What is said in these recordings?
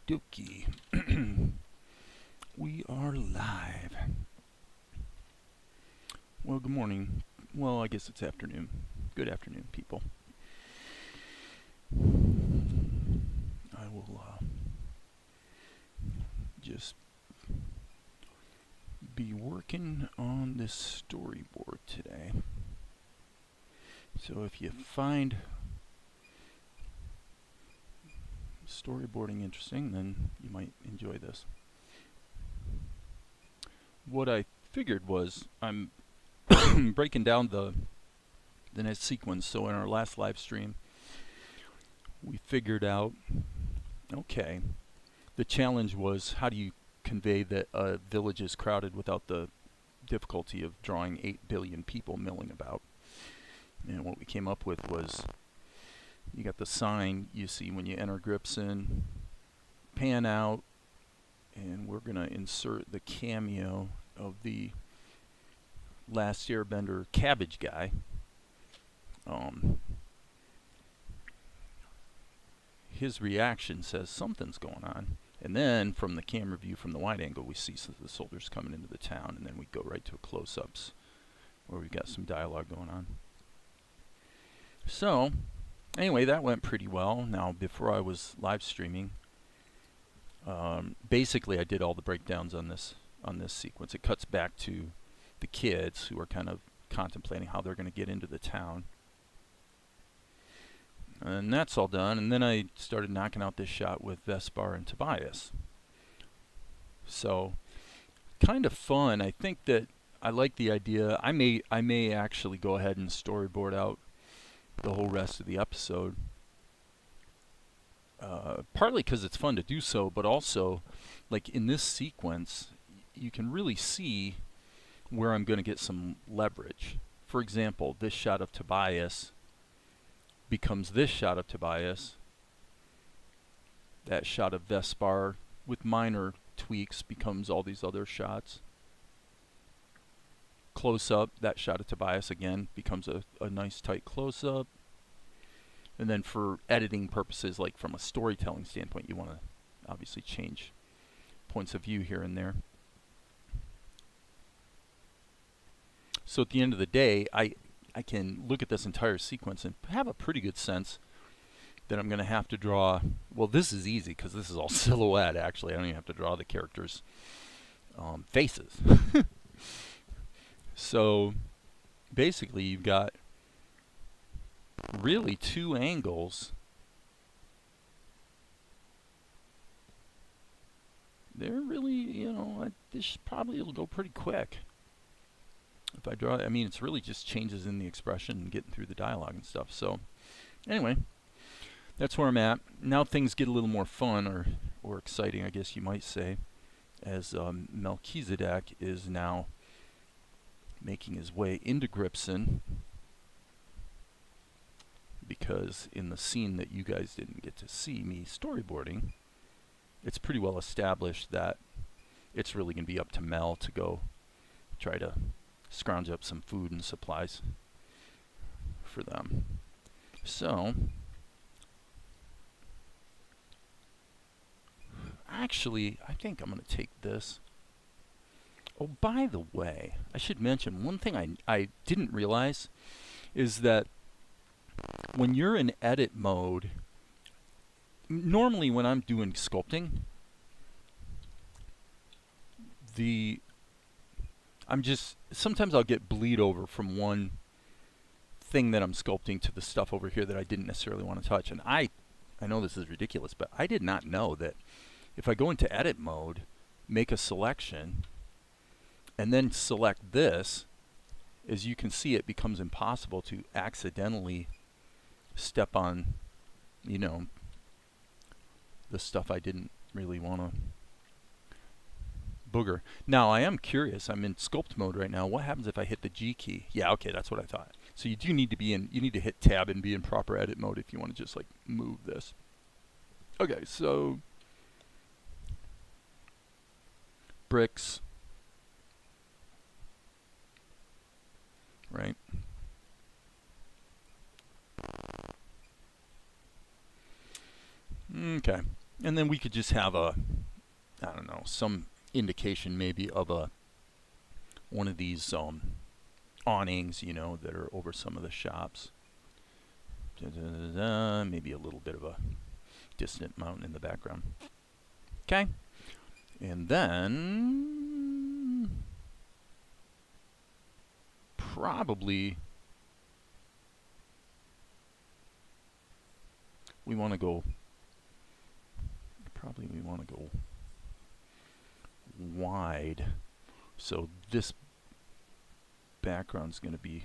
Okie We are live. Well, good morning. Well, I guess it's afternoon. Good afternoon, people. I will just be working on this storyboard today. So if you find storyboarding interesting, then you might enjoy this. What I figured was I'm breaking down the next sequence. So in our last live stream, we figured out, okay, the challenge was how do you convey that a village is crowded without the difficulty of drawing 8 billion people milling about. And what we came up with was, you got the sign you see when you enter Gripson, pan out, and we're going to insert the cameo of the Last Airbender cabbage guy. His reaction says something's going on. And then from the camera view from the wide angle, we see the soldiers coming into the town, and then we go right to close-ups where we've got some dialogue going on. So, anyway, that went pretty well. Now, before I was live streaming, basically I did all the breakdowns on this sequence. It cuts back to the kids who are kind of contemplating how they're going to get into the town. And that's all done, and then I started knocking out this shot with Vespar and Tobias. So, kind of fun. I think that I like the idea. I may actually go ahead and storyboard out the whole rest of the episode. Partly because it's fun to do so, but also, like in this sequence, you can really see where I'm going to get some leverage. For example, this shot of Tobias becomes this shot of Tobias. That shot of Vespar, with minor tweaks, becomes all these other shots. Close-up, that shot of Tobias again becomes a nice tight close-up. And then for editing purposes, like from a storytelling standpoint, you want to obviously change points of view here and there. So at the end of the day, I can look at this entire sequence and have a pretty good sense that I'm going to have to draw. Well, this is easy because this is all silhouette, actually. I don't even have to draw the characters' faces. So basically, you've got really two angles. They're really, you know, this probably will go pretty quick. If I draw, I mean, it's really just changes in the expression and getting through the dialogue and stuff. So, anyway, that's where I'm at. Now things get a little more fun or exciting, I guess you might say, as Melchizidek is now making his way into Gripson, because in the scene that you guys didn't get to see me storyboarding, it's pretty well established that it's really going to be up to Mel to go try to scrounge up some food and supplies for them. So, actually, I think I'm going to take this. Oh, by the way, I should mention one thing I didn't realize is that when you're in edit mode, normally when I'm doing sculpting, sometimes I'll get bleed over from one thing that I'm sculpting to the stuff over here that I didn't necessarily want to touch. And I know this is ridiculous, but I did not know that if I go into edit mode, make a selection, and then select this, as you can see, it becomes impossible to accidentally step on, you know, the stuff I didn't really want to booger. Now, I am curious. I'm in sculpt mode right now. What happens if I hit the G key? Yeah, okay, that's what I thought. So you do need to be in, you need to hit tab and be in proper edit mode if you want to just like move this. Okay, so bricks, right? Okay. And then we could just have a, I don't know, some indication maybe of a one of these awnings, you know, that are over some of the shops. Maybe a little bit of a distant mountain in the background. Okay. And then probably we want to go wide. So this background's going to be,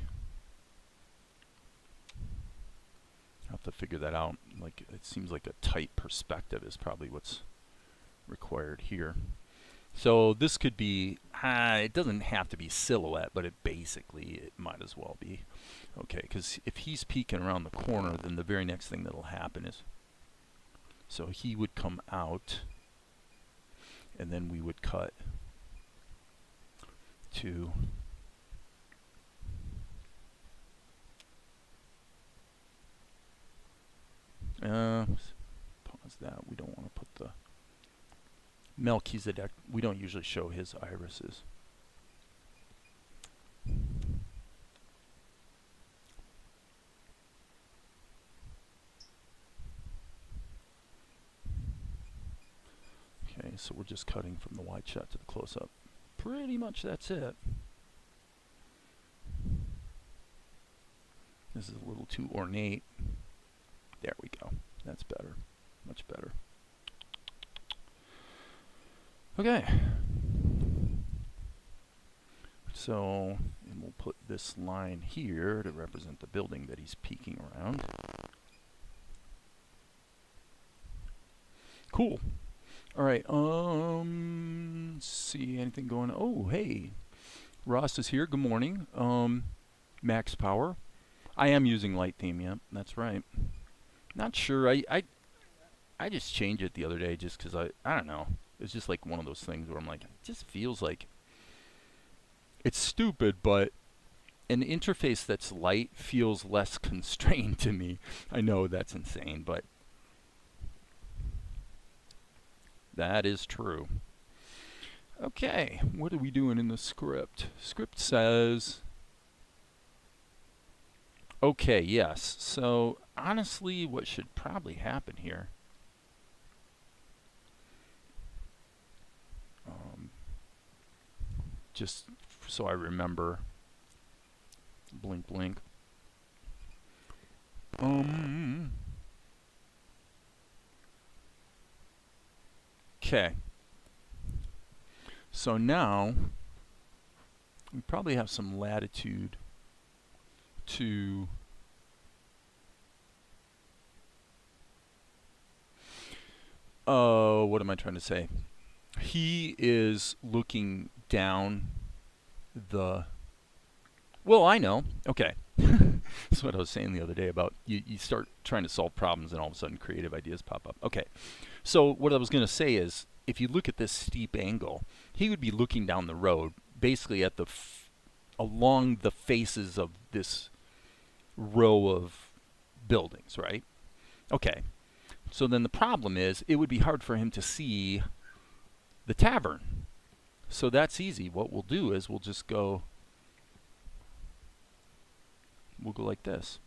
I'll have to figure that out. Like, it seems like a tight perspective is probably what's required here. So this could be, it doesn't have to be silhouette, but it might as well be. Okay, because if he's peeking around the corner, then the very next thing that'll happen is, so he would come out, and then we would cut to pause that. We don't want to put the Melchizedek. We don't usually show his irises. Okay, so we're just cutting from the wide shot to the close-up. Pretty much that's it. This is a little too ornate. There we go. That's better. Much better. Okay. So, and we'll put this line here to represent the building that he's peeking around. Cool. All right. Let's see, anything going on? Oh, hey. Ross is here. Good morning. Max power. I am using light theme, yep, that's right. Not sure. I just changed it the other day just because I don't know. It's just like one of those things where I'm like, it just feels like it's stupid, but an interface that's light feels less constrained to me. I know that's insane, but that is true. Okay, what are we doing in the script? Script says, okay, yes. So honestly, what should probably happen here, just so I remember, blink, blink. Okay. So now we probably have some latitude to what am I trying to say? He is looking down the, well, I know. Okay. That's what I was saying the other day about you start trying to solve problems and all of a sudden creative ideas pop up. Okay. So what I was going to say is, if you look at this steep angle, he would be looking down the road, basically at the along the faces of this row of buildings, right? Okay. So then the problem is, it would be hard for him to see the tavern. So that's easy. What we'll do is we'll just go, we'll go like this.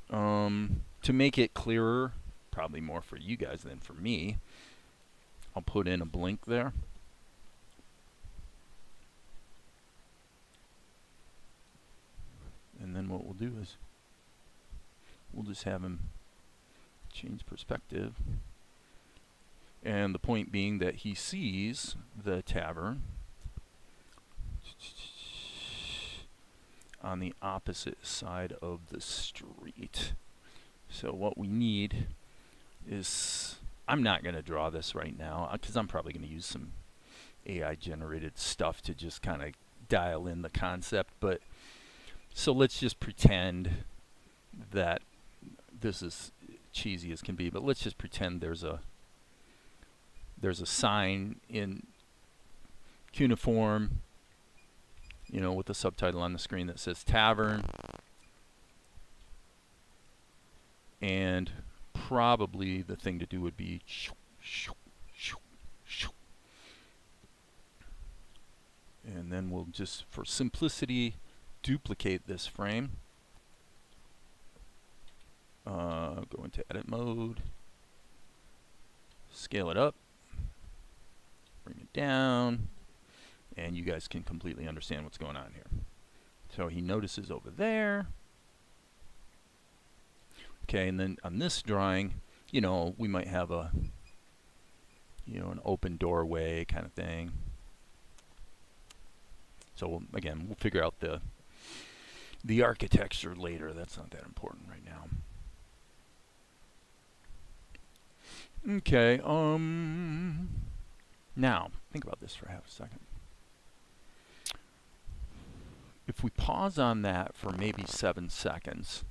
To make it clearer, probably more for you guys than for me, I'll put in a blink there. And then what we'll do is we'll just have him change perspective. And the point being that he sees the tavern on the opposite side of the street. So what we need is, I'm not going to draw this right now because I'm probably going to use some AI generated stuff to just kind of dial in the concept. But so let's just pretend that this is cheesy as can be, but let's just pretend there's a sign in cuneiform, you know, with a subtitle on the screen that says tavern. And probably the thing to do would be and then we'll just, for simplicity, duplicate this frame. Go into edit mode, scale it up, bring it down, and you guys can completely understand what's going on here. So he notices over there. Okay, and then on this drawing, you know, we might have a, you know, an open doorway kind of thing. So again, we'll figure out the architecture later. That's not that important right now. Okay, now, think about this for half a second. If we pause on that for maybe 7 seconds,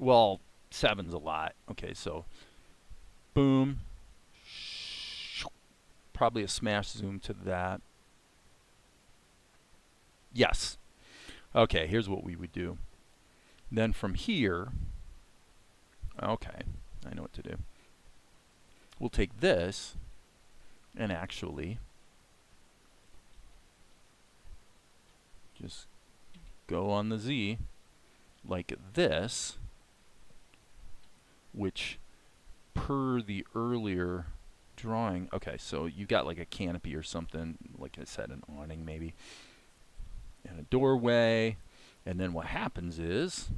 well, 7's a lot. Okay, so boom, probably a smash zoom to that. Yes. Okay, here's what we would do. Then from here, okay, I know what to do. We'll take this and actually just go on the Z like this, which per the earlier drawing, okay, so you got like a canopy or something, like I said, an awning maybe, and a doorway, and then what happens is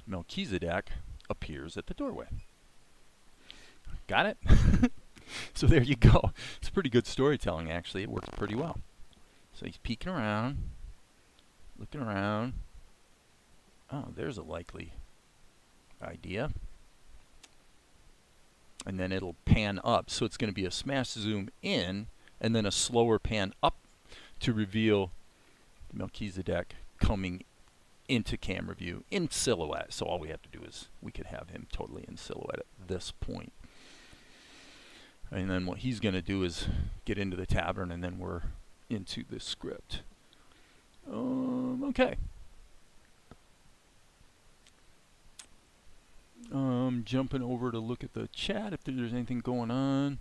Melchizedek appears at the doorway. Got it? So there you go. It's pretty good storytelling, actually. It works pretty well. So he's peeking around, looking around. Oh, there's a likely idea. And then it'll pan up. So it's going to be a smash zoom in and then a slower pan up to reveal Melchizedek coming into camera view in silhouette. So all we have to do is we could have him totally in silhouette at this point. And then what he's going to do is get into the tavern, and then we're into the script. Okay. Jumping over to look at the chat if there's anything going on.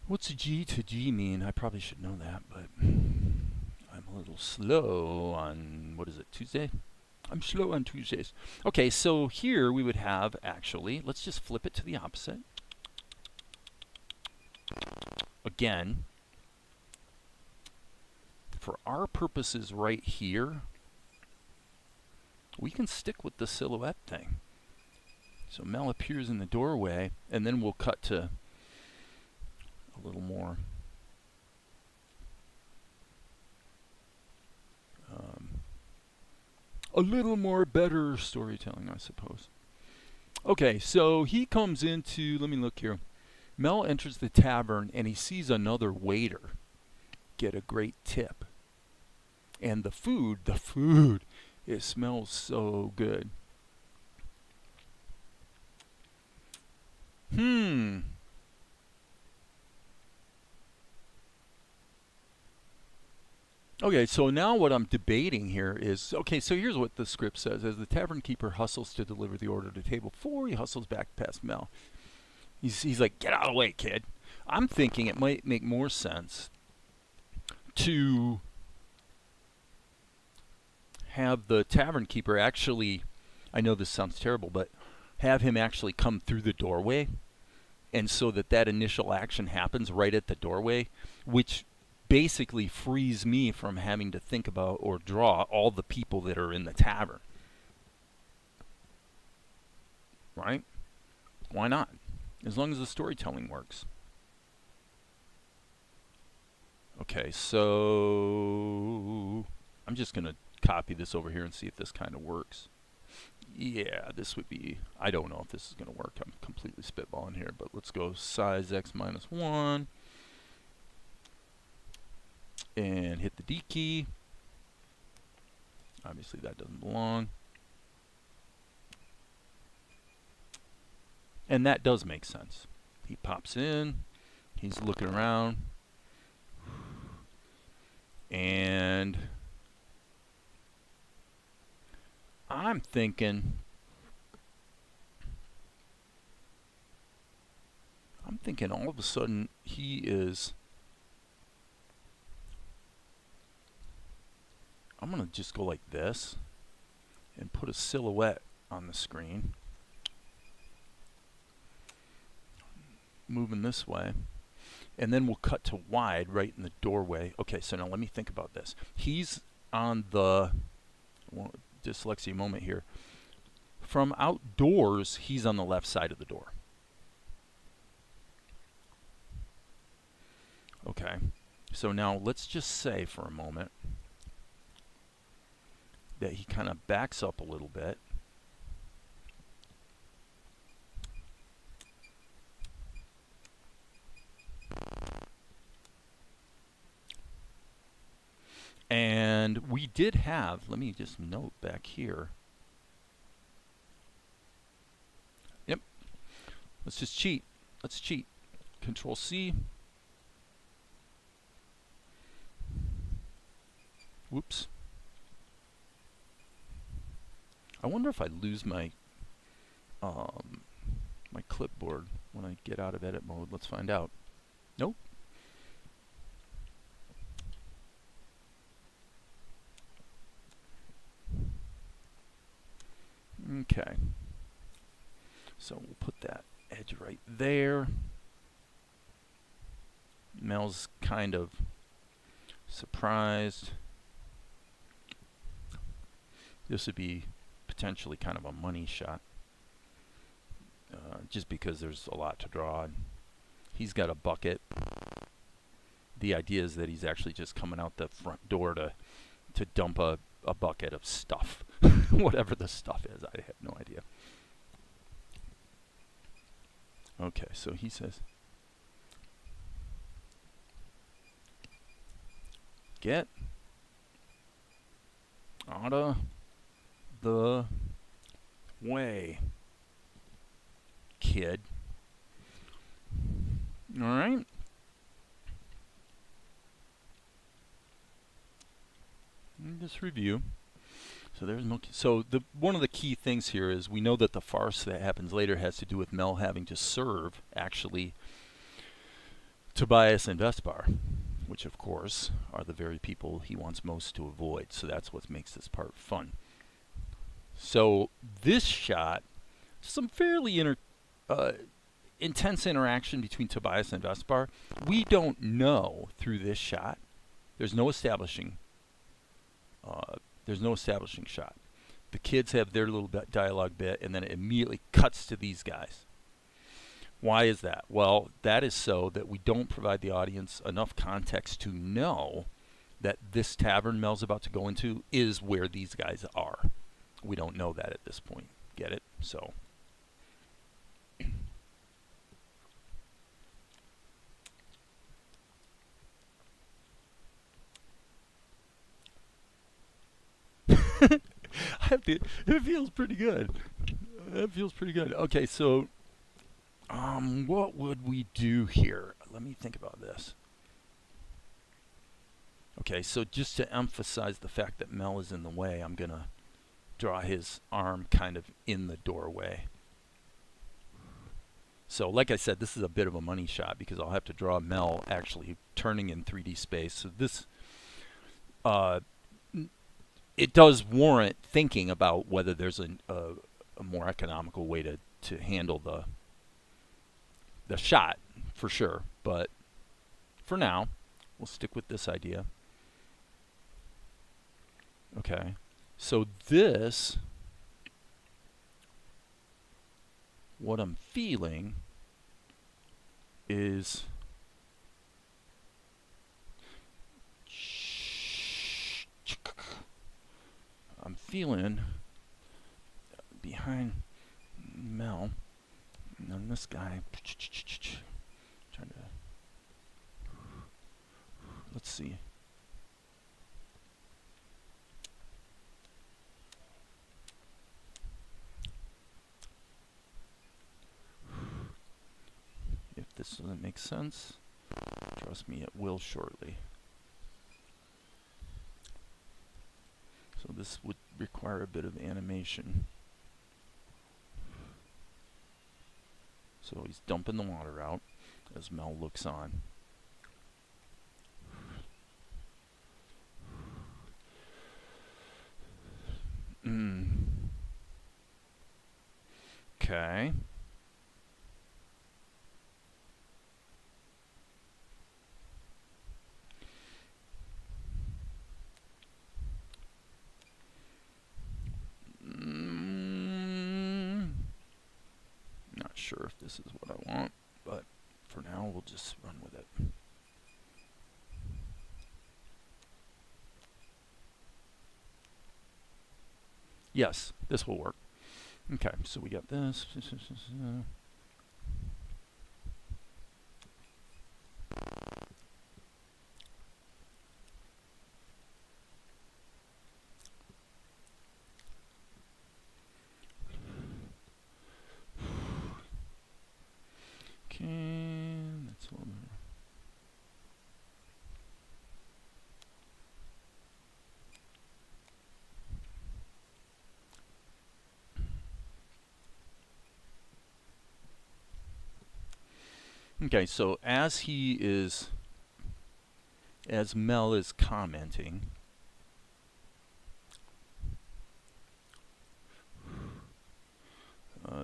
What's G to G mean? I probably should know that, but I'm a little slow on, what is it, Tuesday? I'm slow on Tuesdays. Okay, so here we would have actually, let's just flip it to the opposite. Again, for our purposes right here, we can stick with the silhouette thing. So Mel appears in the doorway, and then we'll cut to a little more better storytelling, I suppose. Okay, so he comes into, let me look here. Mel enters the tavern and he sees another waiter get a great tip. And the food, it smells so good. Okay, so now what I'm debating here is, okay, so here's what the script says. As the tavern keeper hustles to deliver the order to table 4, he hustles back past Mel. He's like, get out of the way, kid. I'm thinking it might make more sense to have the tavern keeper actually, I know this sounds terrible, but have him actually come through the doorway, and so that initial action happens right at the doorway, which basically frees me from having to think about or draw all the people that are in the tavern. Right? Why not? As long as the storytelling works. Okay, so I'm just going to copy this over here and see if this kind of works. Yeah, this would be, I don't know if this is going to work. I'm completely spitballing here, but let's go size x minus 1 and hit the D key. Obviously that doesn't belong. And that does make sense. He pops in, he's looking around. thinking all of a sudden he is, I'm going to just go like this and put a silhouette on the screen, moving this way, and then we'll cut to wide right in the doorway. Okay, so now let me think about this. He's on the, well, dyslexia moment here. From outdoors, he's on the left side of the door. Okay, so now let's just say for a moment that he kind of backs up a little bit. And we did have, let me just note back here. Yep. Let's just cheat. Let's cheat. Control C. Whoops. I wonder if I lose my my clipboard when I get out of edit mode. Let's find out. Nope. Okay. So we'll put that edge right there. Mel's kind of surprised. This would be potentially kind of a money shot, just because there's a lot to draw. He's got a bucket. The idea is that he's actually just coming out the front door to dump a bucket of stuff. Whatever the stuff is, I have no idea. Okay, so he says, get out of the way, kid. All right. Just review. So there's no. So one of the key things here is we know that the farce that happens later has to do with Mel having to serve actually Tobias and Vespar, which of course are the very people he wants most to avoid. So that's what makes this part fun. So this shot, some fairly intense interaction between Tobias and Vespar. We don't know through this shot. There's no establishing. There's no establishing shot. The kids have their little dialogue bit, and then it immediately cuts to these guys. Why is that? Well, that is so that we don't provide the audience enough context to know that this tavern Mel's about to go into is where these guys are. We don't know that at this point. Get it? So. It feels pretty good. It feels pretty good. Okay, so what would we do here? Let me think about this. Okay, so just to emphasize the fact that Mel is in the way, I'm going to draw his arm kind of in the doorway. So like I said, this is a bit of a money shot because I'll have to draw Mel actually turning in 3D space. So this, it does warrant thinking about whether there's a more economical way to handle the shot, for sure. But for now, we'll stick with this idea. Okay, so this, what I'm feeling is behind Mel, and then this guy, trying to, let's see. If this doesn't make sense, trust me, it will shortly. So require a bit of animation. So he's dumping the water out as Mel looks on. Okay. Not sure if this is what I want, but for now we'll just run with it. Yes, this will work. Okay, so we got this. Okay, that's a little bit. Okay, so as Mel is commenting,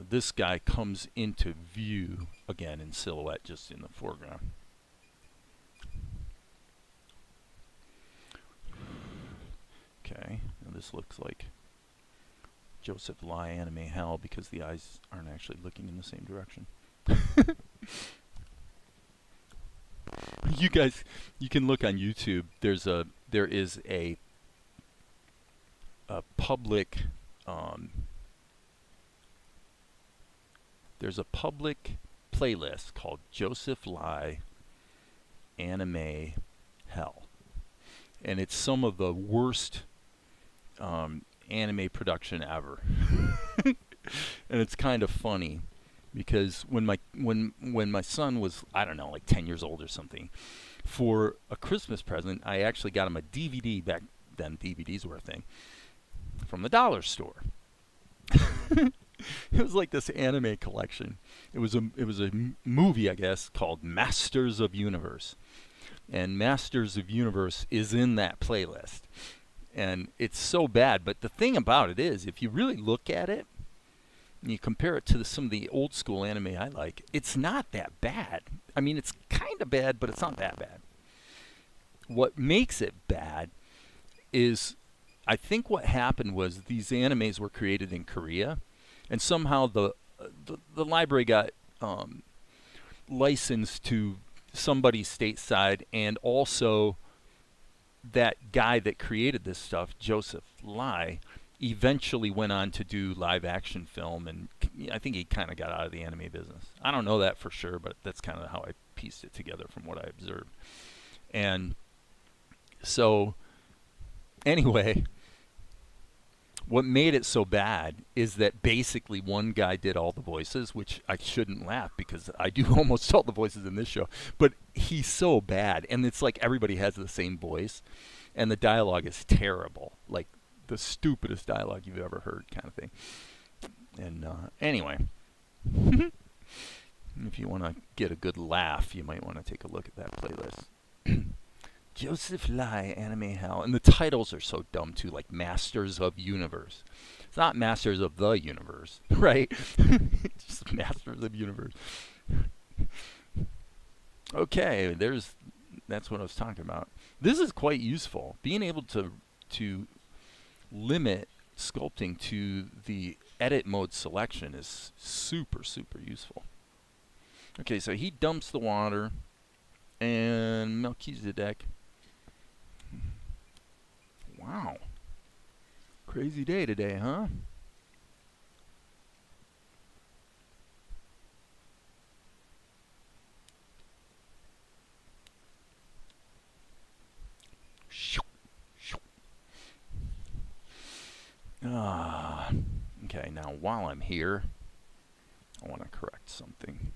this guy comes into view again in silhouette, just in the foreground. Okay, now this looks like Joseph Lai anime hell because the eyes aren't actually looking in the same direction. You guys, you can look on YouTube. There is a public there's a public playlist called Joseph Lai Anime Hell, and it's some of the worst anime production ever. And it's kind of funny because when my son was, I don't know, like 10 years old or something, for a Christmas present I actually got him a DVD. Back then DVDs were a thing, from the dollar store. It was like this anime collection. It was a movie, I guess, called Masters of Universe, and Masters of Universe is in that playlist, and it's so bad. But the thing about it is, if you really look at it and you compare it to some of the old school anime I like, it's not that bad. I mean, it's kind of bad, but it's not that bad. What makes it bad is, I think what happened was these animes were created in Korea, and somehow the library got licensed to somebody stateside, and also that guy that created this stuff, Joseph Lai, eventually went on to do live action film, and I think he kind of got out of the anime business. I don't know that for sure, but that's kind of how I pieced it together from what I observed. And so, anyway, what made it so bad is that basically one guy did all the voices, which I shouldn't laugh because I do almost all the voices in this show, but he's so bad, and it's like everybody has the same voice, and the dialogue is terrible, like the stupidest dialogue you've ever heard kind of thing. And anyway, if you want to get a good laugh, you might want to take a look at that playlist. Joseph Lai Anime Hell. And the titles are so dumb too, like Masters of Universe. It's not Masters of the Universe, right? It's just Masters of Universe. Okay, that's what I was talking about. This is quite useful. Being able to limit sculpting to the edit mode selection is super, super useful. Okay, so he dumps the water, and Melchizedek. Wow. Crazy day today, huh? Okay, now while I'm here, I want to correct something.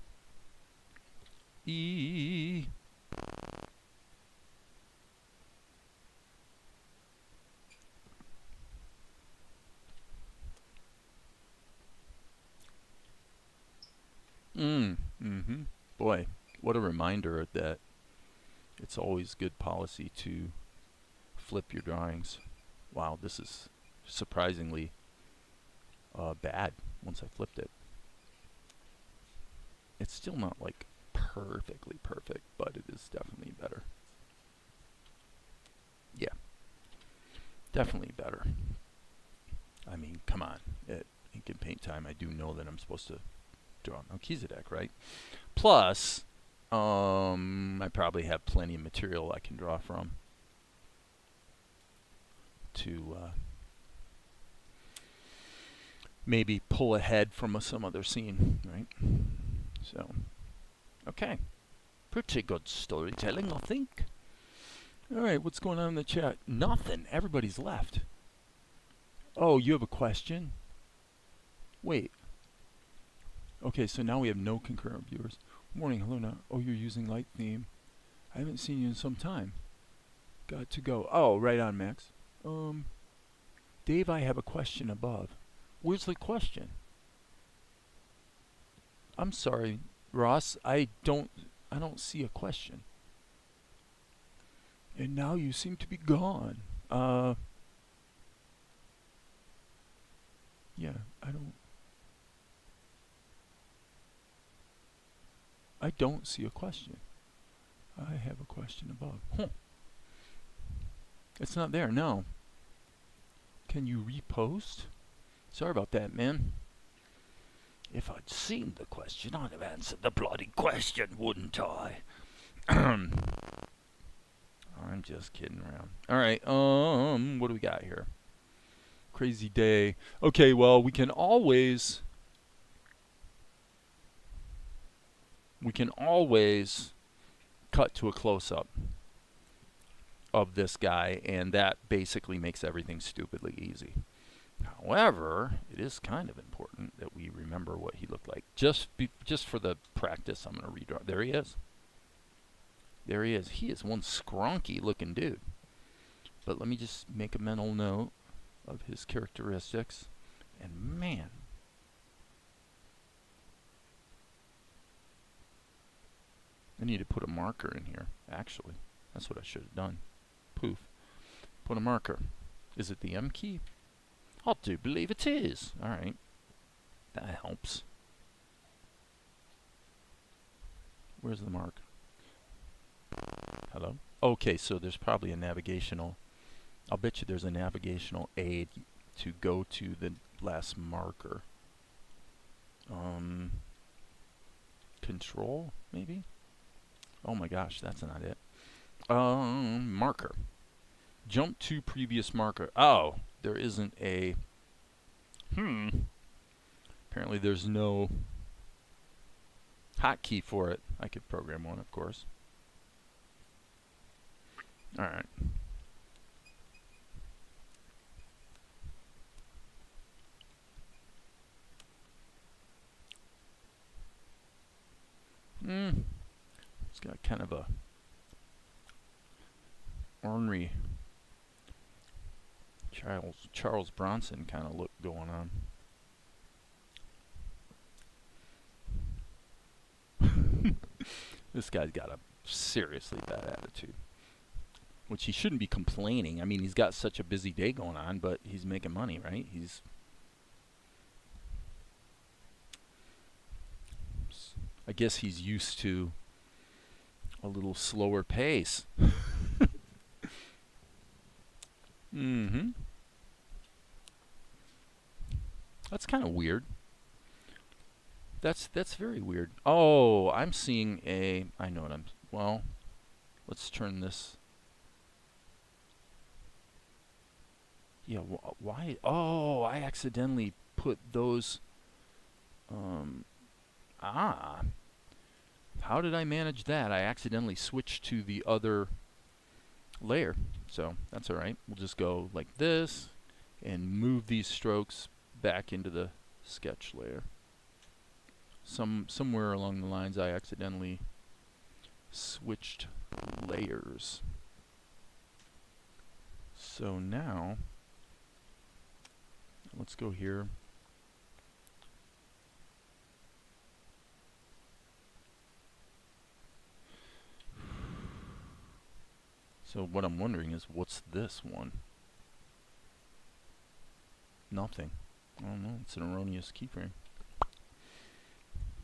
Mm-hmm. Boy, what a reminder that it's always good policy to flip your drawings. Wow, this is surprisingly bad once I flipped it. It's still not like perfectly perfect, but it is definitely better. Yeah, definitely better. I mean, come on. At ink and paint time, I do know that I'm supposed to draw Melchizedek, right? Plus, I probably have plenty of material I can draw from to maybe pull ahead from some other scene, right? So, okay. Pretty good storytelling, I think. Alright, what's going on in the chat? Nothing. Everybody's left. Oh, you have a question? Wait. Okay, so now we have no concurrent viewers. Morning, hello now. Oh, you're using light theme. I haven't seen you in some time. Got to go. Oh, right on, Max. Dave, I have a question above. Where's the question? I'm sorry, Ross. I don't see a question. And now you seem to be gone. Yeah, I don't see a question. I have a question above. Huh. It's not there, no. Can you repost? Sorry about that, man. If I'd seen the question, I'd have answered the bloody question, wouldn't I? I'm just kidding around. Alright, what do we got here? Crazy day. Okay, well, we can always cut to a close-up of this guy, and that basically makes everything stupidly easy. However, it is kind of important that we remember what he looked like. Just for the practice, I'm going to redraw. There he is. There he is. He is one scrunky looking dude. But let me just make a mental note of his characteristics. And man, I need to put a marker in here, actually. That's what I should have done. Poof. Put a marker. Is it the M key? I do believe it is. Alright. That helps. Where's the mark? Hello? Okay, so there's probably a navigational... I'll bet you there's a navigational aid to go to the last marker. Control, maybe? Oh my gosh, that's not it. Marker. Jump to previous marker. Oh, there isn't a... Apparently there's no hotkey for it. I could program one, of course. Alright. It's got kind of a ornery Charles Bronson kind of look going on. This guy's got a seriously bad attitude. Which he shouldn't be complaining. I mean, he's got such a busy day going on, but he's making money, right? I guess he's used to a little slower pace. That's kind of weird. That's very weird. Oh, I'm seeing a... I know what I'm... Well, let's turn this... Yeah, why? Oh, I accidentally put those... How did I manage that? I accidentally switched to the other layer. So, that's alright. We'll just go like this and move these strokes back into the sketch layer. Somewhere along the lines I accidentally switched layers. So now, let's go here. So what I'm wondering is, what's this one? Nothing. I don't know. It's an erroneous keyframe.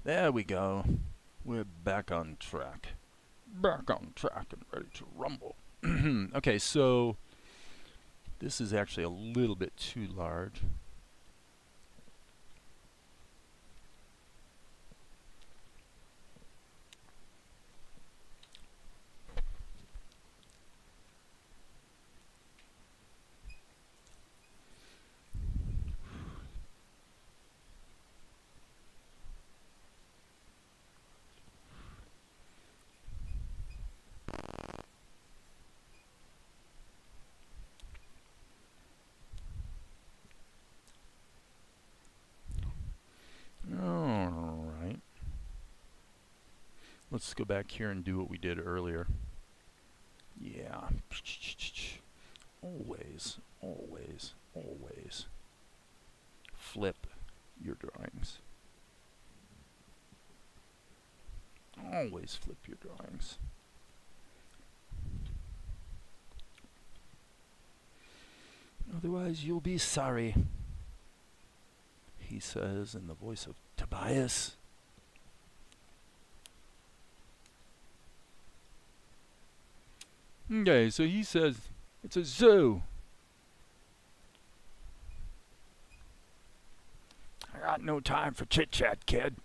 There we go. We're back on track. Back on track and ready to rumble. Okay, so this is actually a little bit too large. Alright. Let's go back here and do what we did earlier. Yeah. Always, always, always flip your drawings. Always flip your drawings. Otherwise you'll be sorry, he says in the voice of Tobias. Okay, so he says it's a zoo. I got no time for chit-chat, kid.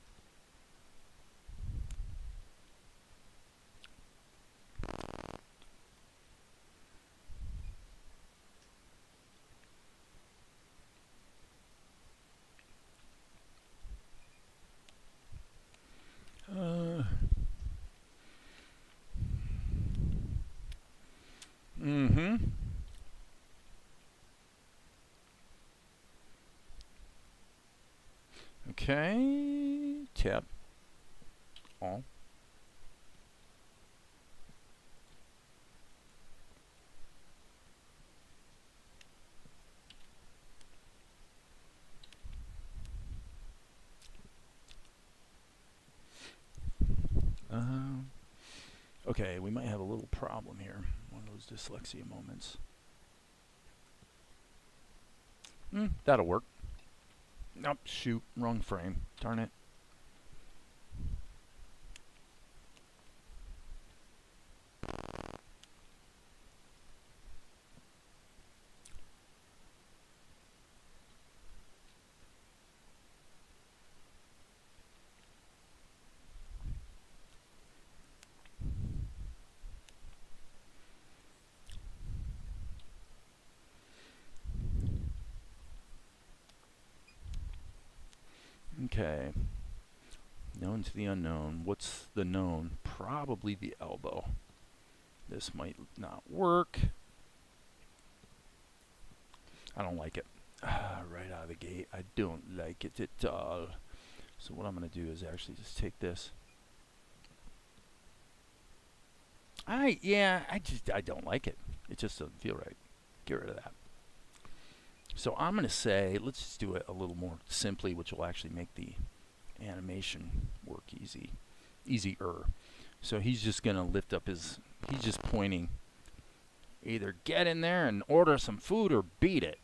Okay, tab all. Okay, we might have a little problem here. One of those dyslexia moments. That'll work. Nope, shoot, wrong frame. Darn it. Okay. Known to the unknown. What's the known? Probably the elbow. This might not work. I don't like it. Right out of the gate, I don't like it at all. So what I'm going to do is actually just take this. I don't like it. It just doesn't feel right. Get rid of that. So I'm going to say, let's just do it a little more simply, which will actually make the animation work easier. So he's just going to lift up his, he's just pointing, either get in there and order some food or beat it.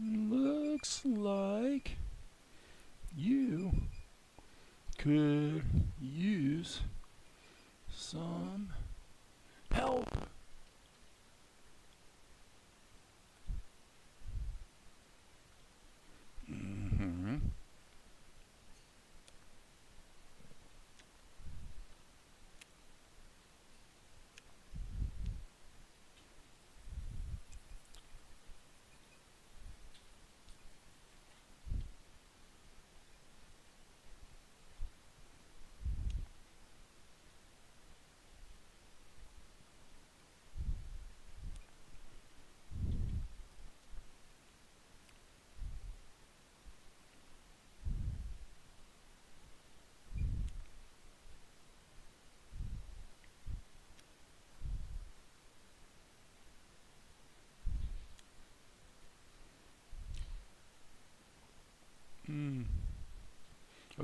Looks like you could use some help.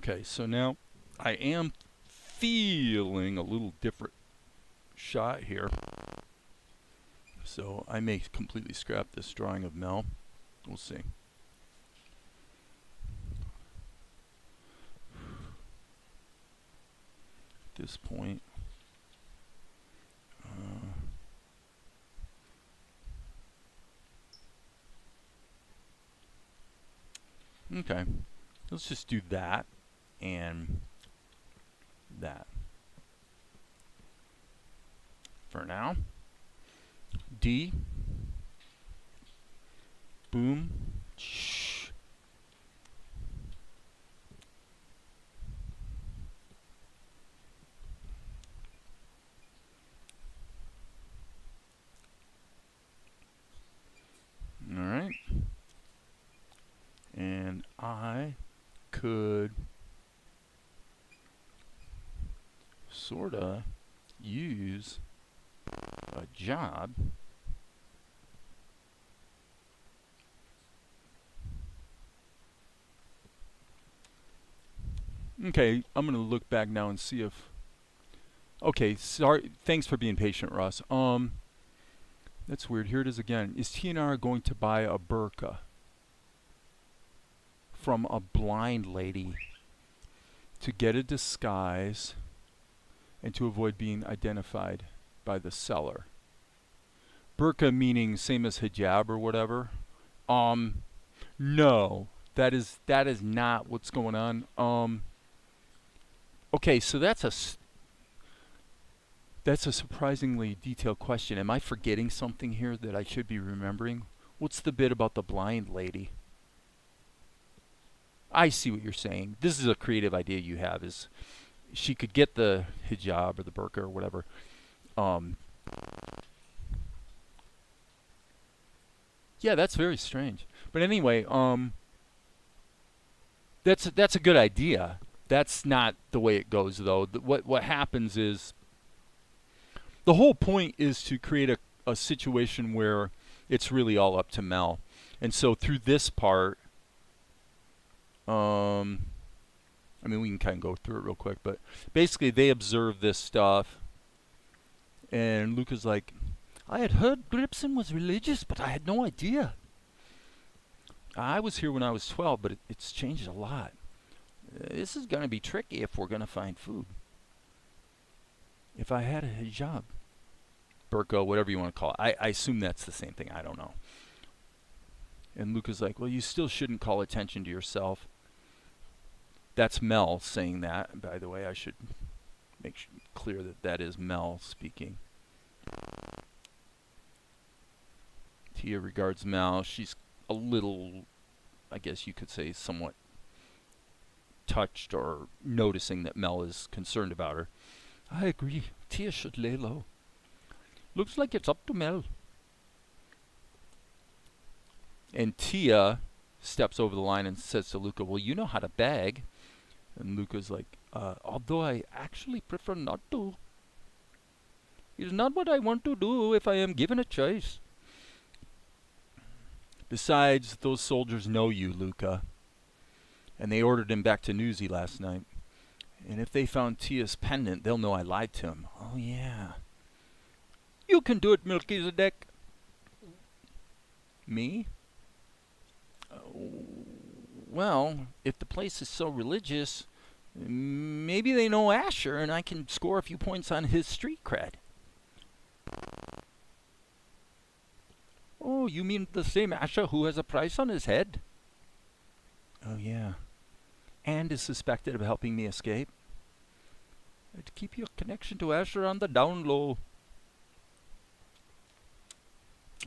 Okay, so now I am feeling a little different shot here. So I may completely scrap this drawing of Mel. We'll see. At this point, okay, let's just do that and that for now. D, boom, shh. All right, and I could sorta use a job Okay, I'm gonna look back now and see if. Okay, sorry. Thanks for being patient, Russ. That's weird. Here it is again. Is TNR going to buy a burqa from a blind lady to get a disguise and to avoid being identified by the seller? Burqa meaning same as hijab or whatever. No, that is not what's going on. Okay, so that's a surprisingly detailed question. Am I forgetting something here that I should be remembering? What's the bit about the blind lady? I see what you're saying. This is a creative idea you have, is she could get the hijab or the burqa or whatever. Yeah, that's very strange. But anyway, that's a good idea. That's not the way it goes, though. What happens is, the whole point is to create a situation where it's really all up to Mel. And so through this part, I mean, we can kind of go through it real quick, but basically they observe this stuff, and Luca's like, I had heard Gripson was religious, but I had no idea. I was here when I was 12, but it's changed a lot. This is going to be tricky if we're going to find food. If I had a hijab, burqa, whatever you want to call it. I assume that's the same thing. I don't know. And Luca's like, well, you still shouldn't call attention to yourself. That's Mel saying that. By the way, I should make clear that that is Mel speaking. Tia regards Mel. She's a little, I guess you could say, somewhat touched or noticing that Mel is concerned about her. I agree. Tia should lay low. Looks like it's up to Mel. And Tia steps over the line and says to Luca, well, you know how to bag. And Luca's like, although I actually prefer not to. It's not what I want to do if I am given a choice. Besides, those soldiers know you, Luca. And they ordered him back to Newsy last night. And if they found Tia's pendant, they'll know I lied to him. Oh, yeah. You can do it, Melchizedek. Me? Well, if the place is so religious, maybe they know Asher and I can score a few points on his street cred. Oh, you mean the same Asher who has a price on his head? Oh, yeah. And is suspected of helping me escape. To keep your connection to Asher on the down low.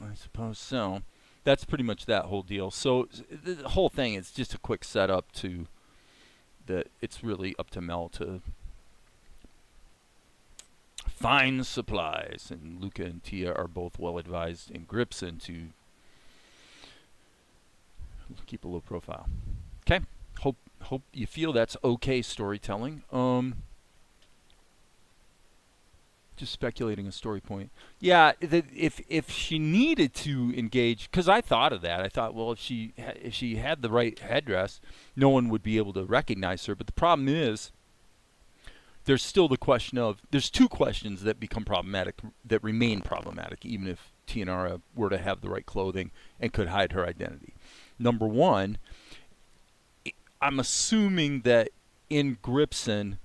I suppose so. That's pretty much that whole deal. So the whole thing is just a quick setup to that it's really up to Mel to find supplies, and Luca and Tia are both well advised in Gripson to keep a low profile. Okay, hope you feel that's okay storytelling. Just speculating a story point. Yeah, if she needed to engage, because I thought of that. I thought, well, if she had the right headdress, no one would be able to recognize her. But the problem is, there's still the question of, there's two questions that become problematic, that remain problematic, even if Tianara were to have the right clothing and could hide her identity. Number one, I'm assuming that in Gripson,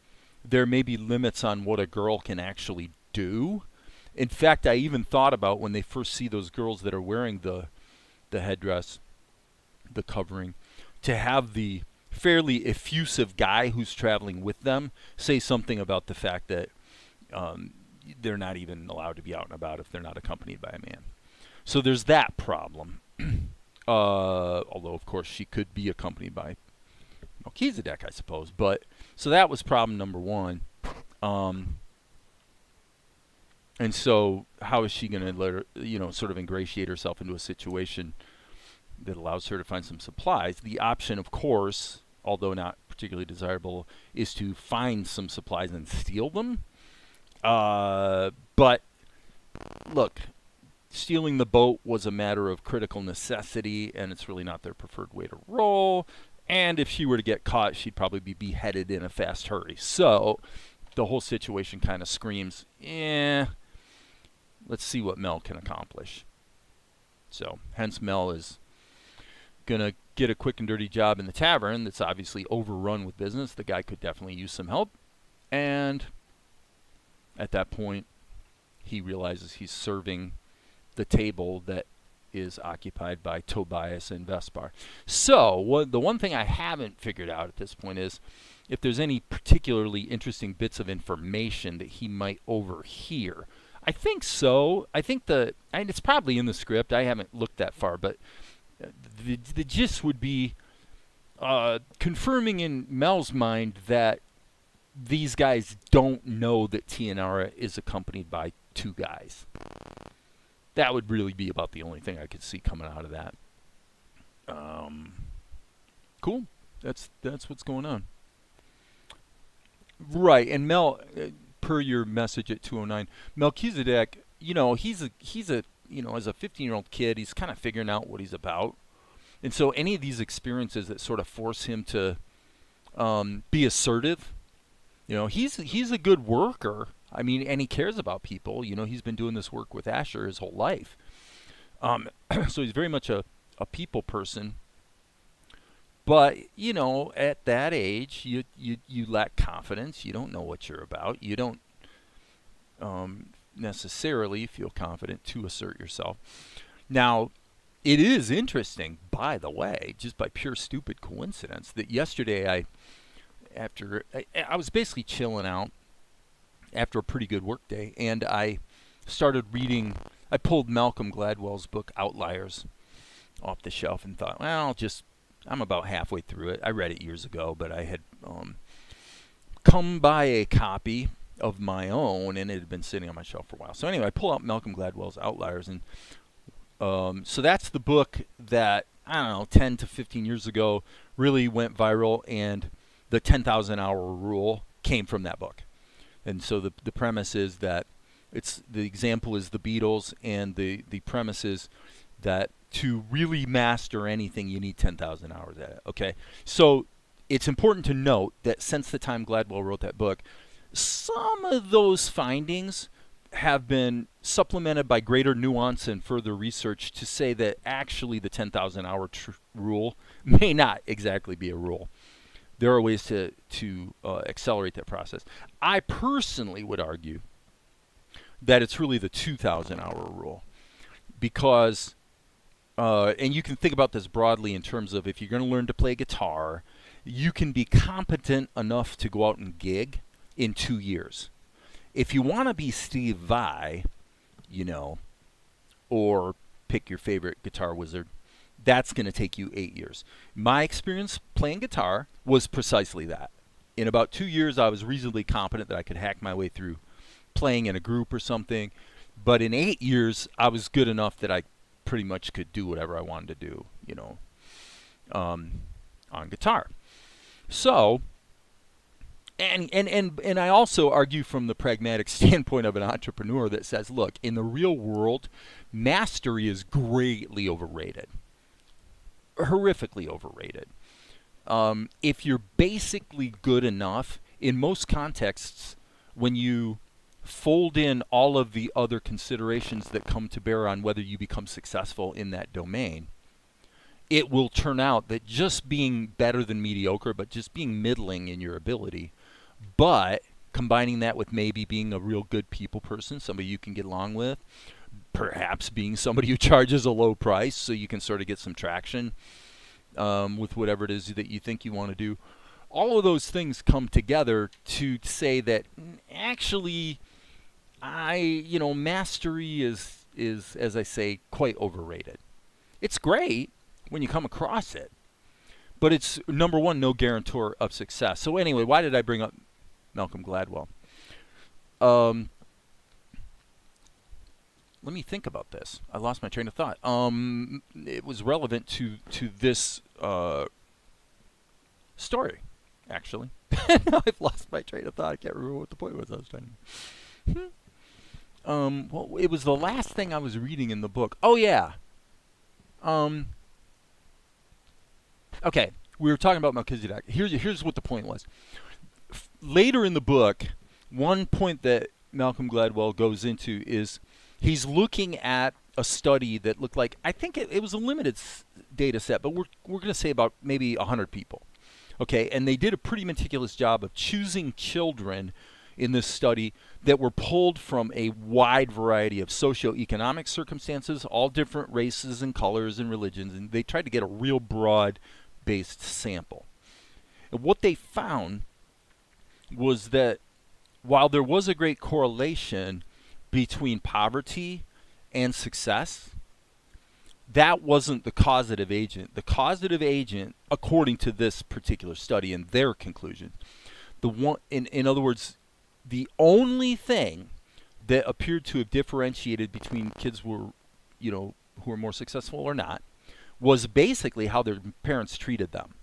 there may be limits on what a girl can actually do. In fact, I even thought about when they first see those girls that are wearing the headdress, the covering, to have the fairly effusive guy who's traveling with them say something about the fact that they're not even allowed to be out and about if they're not accompanied by a man. So there's that problem. Although, of course, she could be accompanied by Melchizedek, I suppose. But so that was problem number one. And so how is she going to let her, sort of ingratiate herself into a situation that allows her to find some supplies? The option, of course, although not particularly desirable, is to find some supplies and steal them. But look, stealing the boat was a matter of critical necessity, and it's really not their preferred way to roll. And if she were to get caught, she'd probably be beheaded in a fast hurry. So the whole situation kind of screams, let's see what Mel can accomplish. So hence Mel is going to get a quick and dirty job in the tavern that's obviously overrun with business. The guy could definitely use some help. And at that point, he realizes he's serving the table that is occupied by Tobias and Vespar. So the one thing I haven't figured out at this point is if there's any particularly interesting bits of information that he might overhear. I think so. I think and it's probably in the script. I haven't looked that far, but the gist would be confirming in Mel's mind that these guys don't know that Tianara is accompanied by two guys. That would really be about the only thing I could see coming out of that. Cool. That's what's going on. Right, and Mel, per your message at 209, Melchizedek, he's a as a 15-year-old kid, he's kind of figuring out what he's about. And so any of these experiences that sort of force him to be assertive, he's a good worker. I mean, and he cares about people. He's been doing this work with Asher his whole life. So he's very much a people person. But, at that age, you lack confidence. You don't know what you're about. You don't necessarily feel confident to assert yourself. Now, it is interesting, by the way, just by pure stupid coincidence, that yesterday I was basically chilling out after a pretty good work day, and I started reading. I pulled Malcolm Gladwell's book Outliers off the shelf and thought, well, I'm about halfway through it. I read it years ago, but I had come by a copy of my own, and it had been sitting on my shelf for a while. So anyway, I pull out Malcolm Gladwell's Outliers, and so that's the book that, 10 to 15 years ago really went viral, and the 10,000 hour rule came from that book. And so the premise is that the example is the Beatles, and the premise is that to really master anything, you need 10,000 hours at it. Okay, so it's important to note that since the time Gladwell wrote that book, some of those findings have been supplemented by greater nuance and further research to say that actually the 10,000 hour rule may not exactly be a rule. There are ways to accelerate that process. I personally would argue that it's really the 2,000 hour rule, because and you can think about this broadly in terms of, if you're going to learn to play guitar, you can be competent enough to go out and gig in 2 years. If you want to be Steve Vai, or pick your favorite guitar wizard, that's going to take you 8 years. My experience playing guitar was precisely that. In about 2 years, I was reasonably competent that I could hack my way through playing in a group or something. But in 8 years, I was good enough that I pretty much could do whatever I wanted to do, on guitar. So And I also argue from the pragmatic standpoint of an entrepreneur that says, look, in the real world, mastery is greatly overrated, horrifically overrated. If you're basically good enough, in most contexts, when you fold in all of the other considerations that come to bear on whether you become successful in that domain, it will turn out that just being better than mediocre, but just being middling in your ability, but combining that with maybe being a real good people person, somebody you can get along with, perhaps being somebody who charges a low price so you can sort of get some traction with whatever it is that you think you want to do. All of those things come together to say that actually, mastery is, as I say, quite overrated. It's great when you come across it, but it's, number one, no guarantor of success. So anyway, why did I bring up Malcolm Gladwell? Let me think about this. I lost my train of thought. It was relevant to this story, actually. Now I've lost my train of thought. I can't remember what the point was I was trying to... well, it was the last thing I was reading in the book. Oh, yeah. Okay, we were talking about Melchizedek. Here's what the point was. Later in the book, one point that Malcolm Gladwell goes into is he's looking at a study that looked like, I think it was a limited data set, but we're going to say about maybe 100 people. Okay, and they did a pretty meticulous job of choosing children in this study that were pulled from a wide variety of socioeconomic circumstances, all different races and colors and religions, and they tried to get a real broad-based sample. And what they found was that while there was a great correlation between poverty and success, that wasn't the causative agent. The causative agent, according to this particular study and their conclusion, in other words, the only thing that appeared to have differentiated between kids who were more successful or not was basically how their parents treated them.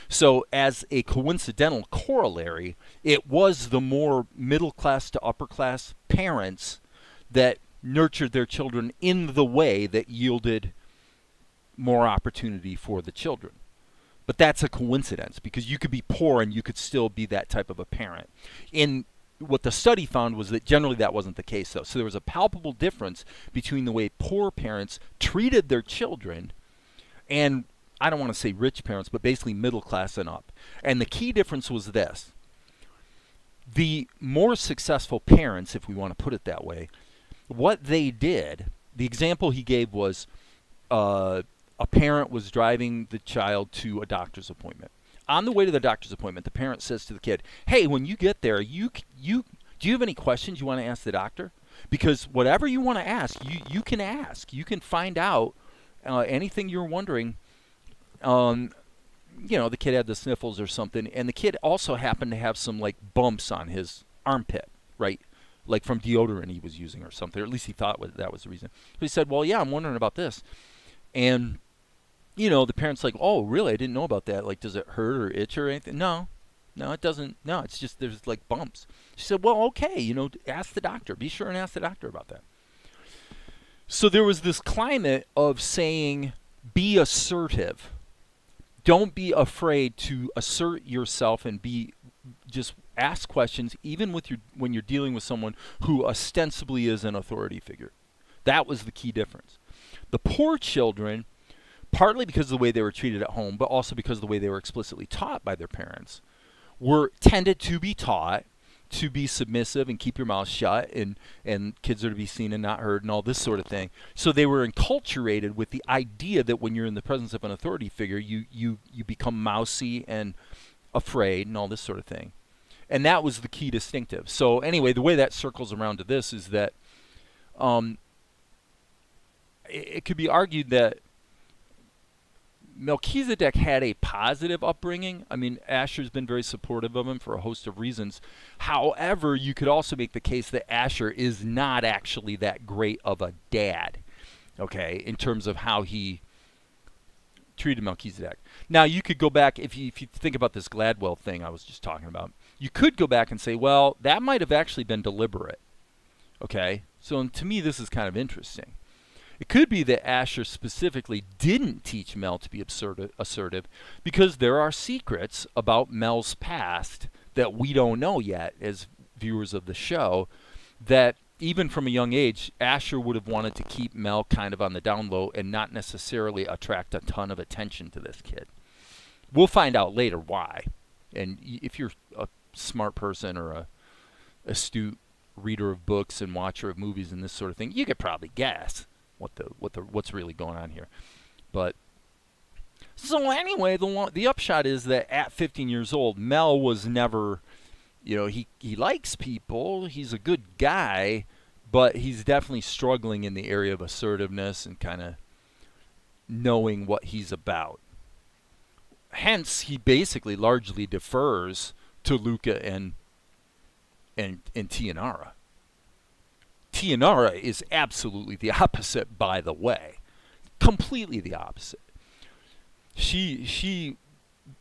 So as a coincidental corollary, it was the more middle class to upper class parents that nurtured their children in the way that yielded more opportunity for the children. But that's a coincidence, because you could be poor and you could still be that type of a parent. In what the study found was that generally that wasn't the case, though. So there was a palpable difference between the way poor parents treated their children and, I don't want to say rich parents, but basically middle class and up. And the key difference was this. The more successful parents, if we want to put it that way, what they did, the example he gave was a parent was driving the child to a doctor's appointment. On the way to the doctor's appointment, the parent says to the kid, hey, when you get there, do you have any questions you want to ask the doctor? Because whatever you want to ask, you can ask. You can find out anything you're wondering. The kid had the sniffles or something, and the kid also happened to have some bumps on his armpit, right? Like from deodorant he was using or something, or at least he thought that was the reason. So he said, well, yeah, I'm wondering about this. And the parent's like, oh, really? I didn't know about that. Like, does it hurt or itch or anything? No, it doesn't. No, it's just there's bumps. She said, well, okay, ask the doctor. Be sure and ask the doctor about that. So there was this climate of saying, be assertive. Don't be afraid to assert yourself and just ask questions, even when you're dealing with someone who ostensibly is an authority figure. That was the key difference. The poor children, partly because of the way they were treated at home, but also because of the way they were explicitly taught by their parents, tended to be taught to be submissive and keep your mouth shut, and kids are to be seen and not heard and all this sort of thing. So they were enculturated with the idea that when you're in the presence of an authority figure, you become mousy and afraid and all this sort of thing. And that was the key distinctive. So anyway, the way that circles around to this is that it could be argued that Melchizedek had a positive upbringing. I mean, Asher's been very supportive of him for a host of reasons. However, you could also make the case that Asher is not actually that great of a dad, okay, in terms of how he treated Melchizedek. Now, you could go back, if you think about this Gladwell thing I was just talking about, You could go back and say, well, that might have actually been deliberate. Okay? So to me, this is kind of interesting. It could be that Asher specifically didn't teach Mel to be assertive because there are secrets about Mel's past that we don't know yet as viewers of the show, that even from a young age, Asher would have wanted to keep Mel kind of on the down low and not necessarily attract a ton of attention to this kid. We'll find out later why. And if you're a smart person or a astute reader of books and watcher of movies and this sort of thing, you could probably guess what's really going on here. But so anyway, the upshot is that at 15 years old, Mel was never, he likes people, he's a good guy, but he's definitely struggling in the area of assertiveness and kind of knowing what he's about. Hence, he basically largely defers to Luca and Tianara. Tianara is absolutely the opposite, by the way. Completely the opposite. She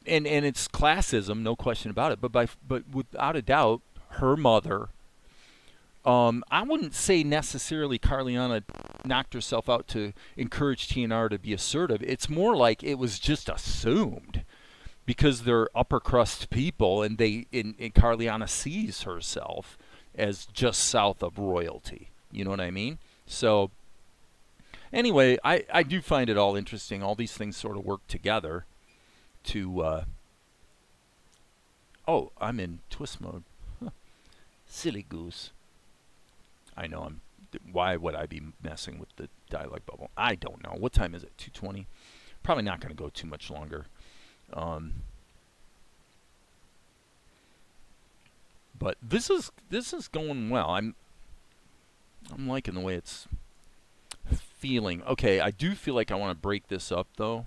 and it's classism, no question about it, but without a doubt, her mother, I wouldn't say necessarily Carliana knocked herself out to encourage Tianara to be assertive. It's more like it was just assumed because they're upper crust people, and Carliana sees herself as just south of royalty. You know what I mean? So anyway, I do find it all interesting. All these things sort of work together to oh, I'm in twist mode. Huh. Silly goose. I know why would I be messing with the dialogue bubble? I don't know. What time is it? 2:20? Probably not going to go too much longer. But this is going well. I'm liking the way it's feeling. Okay, I do feel like I want to break this up though,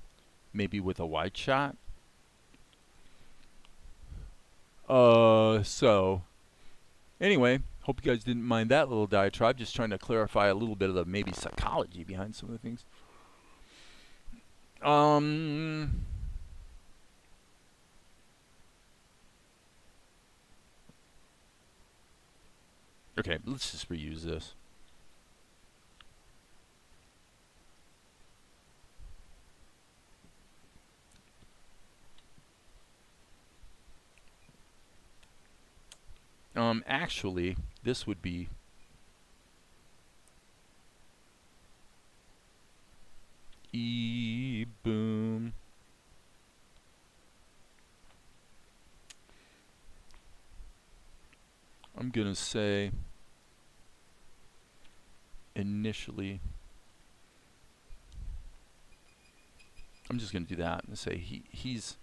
maybe with a wide shot. So anyway, hope you guys didn't mind that little diatribe. Just trying to clarify a little bit of the maybe psychology behind some of the things. Okay, let's just reuse this. Actually, this would be boom. I'm gonna say initially. I'm just gonna do that and say he's.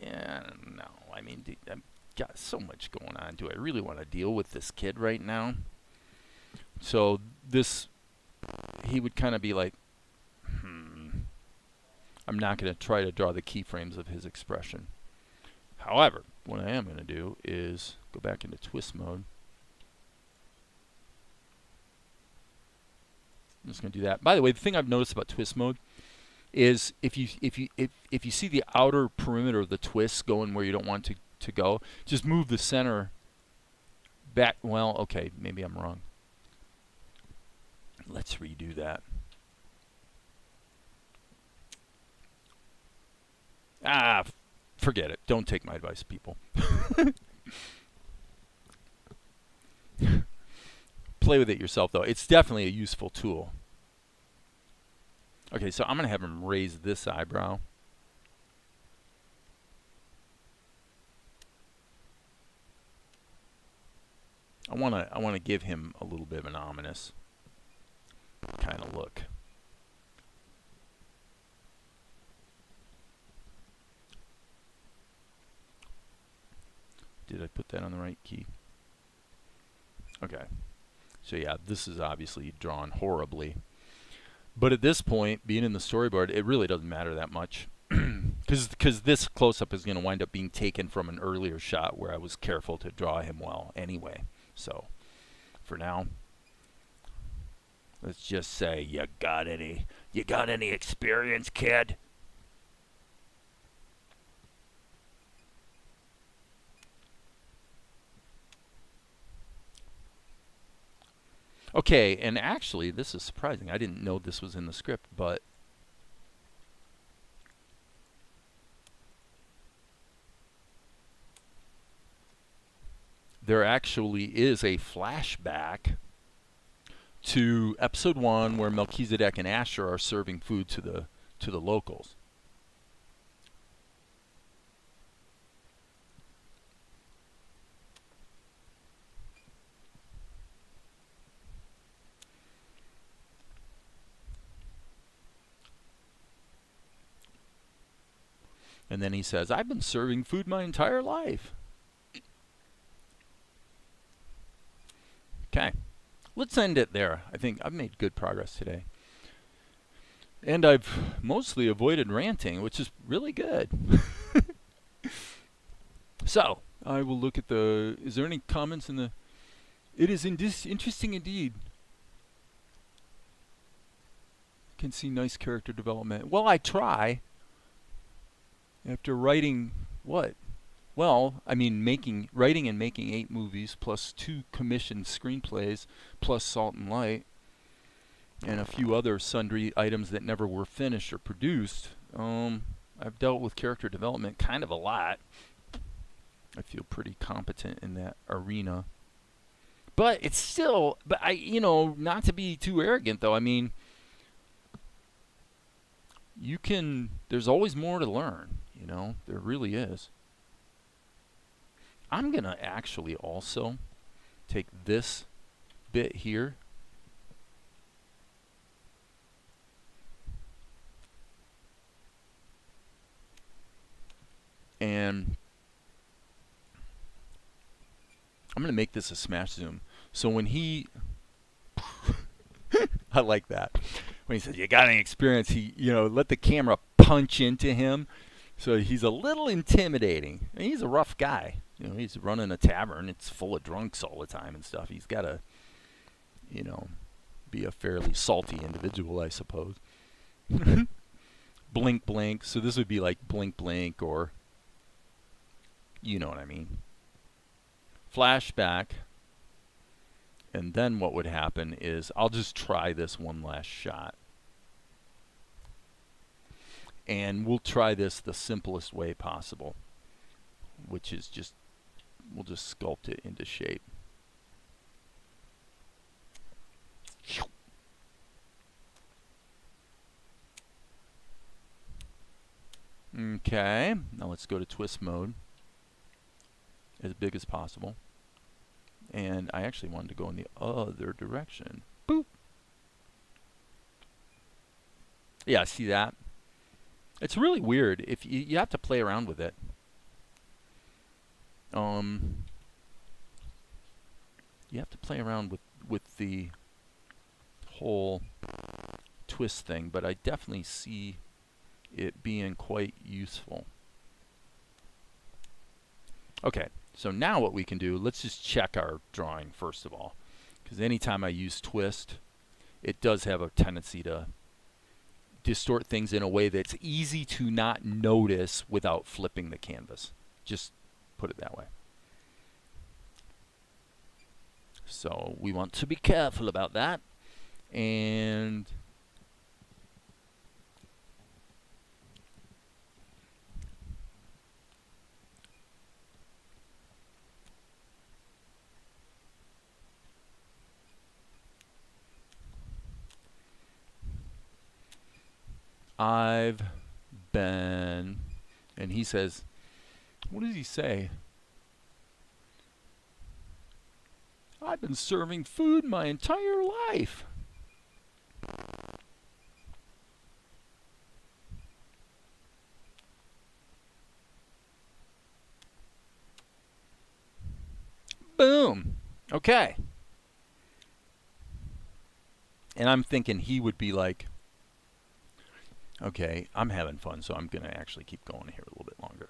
Yeah, no. I mean, I've got so much going on. Do I really want to deal with this kid right now? So this, he would kind of be like, I'm not going to try to draw the keyframes of his expression. However, what I am going to do is go back into twist mode. I'm just going to do that. By the way, the thing I've noticed about twist mode is if you see the outer perimeter of the twist going where you don't want to go, just move the center back. Well, okay, maybe I'm wrong. Let's redo that. Forget it. Don't take my advice, people. Play with it yourself, though. It's definitely a useful tool. Okay, so I'm going to have him raise this eyebrow. I want to give him a little bit of an ominous kind of look. Did I put that on the right key? Okay. So yeah, this is obviously drawn horribly. But at this point, being in the storyboard, it really doesn't matter that much. Because this close-up is going to wind up being taken from an earlier shot where I was careful to draw him well anyway. So, for now, let's just say, you got any experience, kid? Okay, and actually, this is surprising. I didn't know this was in the script, but there actually is a flashback to episode 1 where Melchizedek and Asher are serving food to the locals. And then he says, "I've been serving food my entire life." Okay. Let's end it there. I think I've made good progress today. And I've mostly avoided ranting, which is really good. So, I will look at the... Is there any comments in the... It is interesting indeed. Can see nice character development. Well, I try. After writing... What? Well, I mean, writing and making 8 movies, plus 2 commissioned screenplays, plus Salt and Light, and a few other sundry items that never were finished or produced. I've dealt with character development kind of a lot. I feel pretty competent in that arena. But it's still, not to be too arrogant though, I mean, there's always more to learn, there really is. I'm going to actually also take this bit here and I'm going to make this a smash zoom. So when he... I like that. When he says, "You got any experience?" He, let the camera punch into him. So he's a little intimidating. And he's a rough guy. He's running a tavern. It's full of drunks all the time and stuff. He's got to, be a fairly salty individual, I suppose. Blink, blink. So this would be like blink, blink, or you know what I mean. Flashback. And then what would happen is I'll just try this one last shot. And we'll try this the simplest way possible, which is we'll just sculpt it into shape. Okay, now let's go to twist mode, as big as possible. And I actually wanted to go in the other direction. Boop. Yeah, see that? It's really weird. If you have to play around with it. You have to play around with the whole twist thing, but I definitely see it being quite useful. Okay, so now what we can do, let's just check our drawing first of all, because anytime I use twist, it does have a tendency to distort things in a way that's easy to not notice without flipping the canvas. Just put it that way. So we want to be careful about that. And I've been, and he says, what does he say? I've been serving food my entire life. Boom. Okay. And I'm thinking he would be like, okay, I'm having fun, so I'm going to actually keep going here a little bit longer.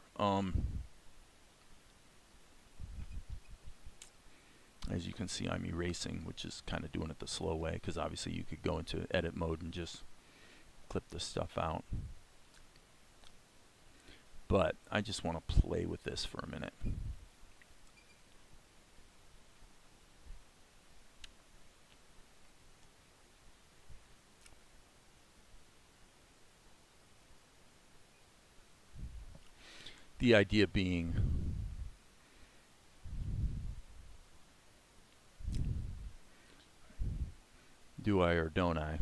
As you can see, I'm erasing, which is kind of doing it the slow way, because obviously you could go into edit mode and just clip this stuff out. But I just want to play with this for a minute. The idea being, do I or don't I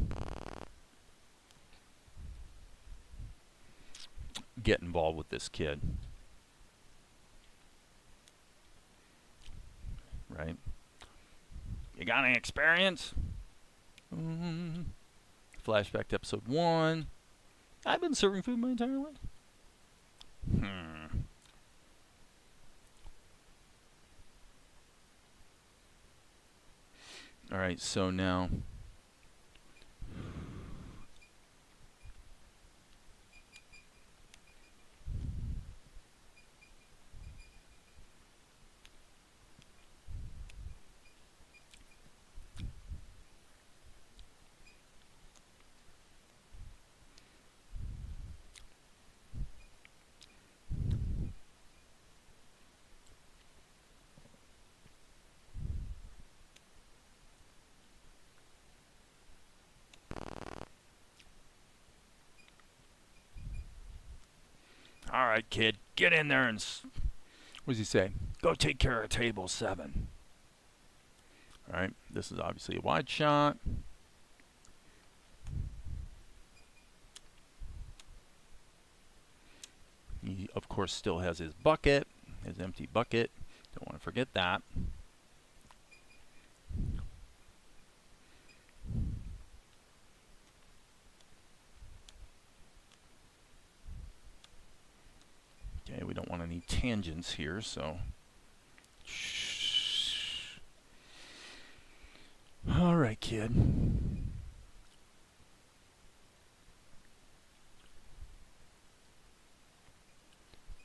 get involved with this kid? Right? You got any experience? Flashback to episode 1. I've been serving food my entire life. Alright, so now alright, kid, get in there and what does he say? Go take care of table 7. Alright, this is obviously a wide shot. He, of course, still has his bucket, his empty bucket. Don't want to forget that. Okay, we don't want any tangents here, so. Shh. All right, kid.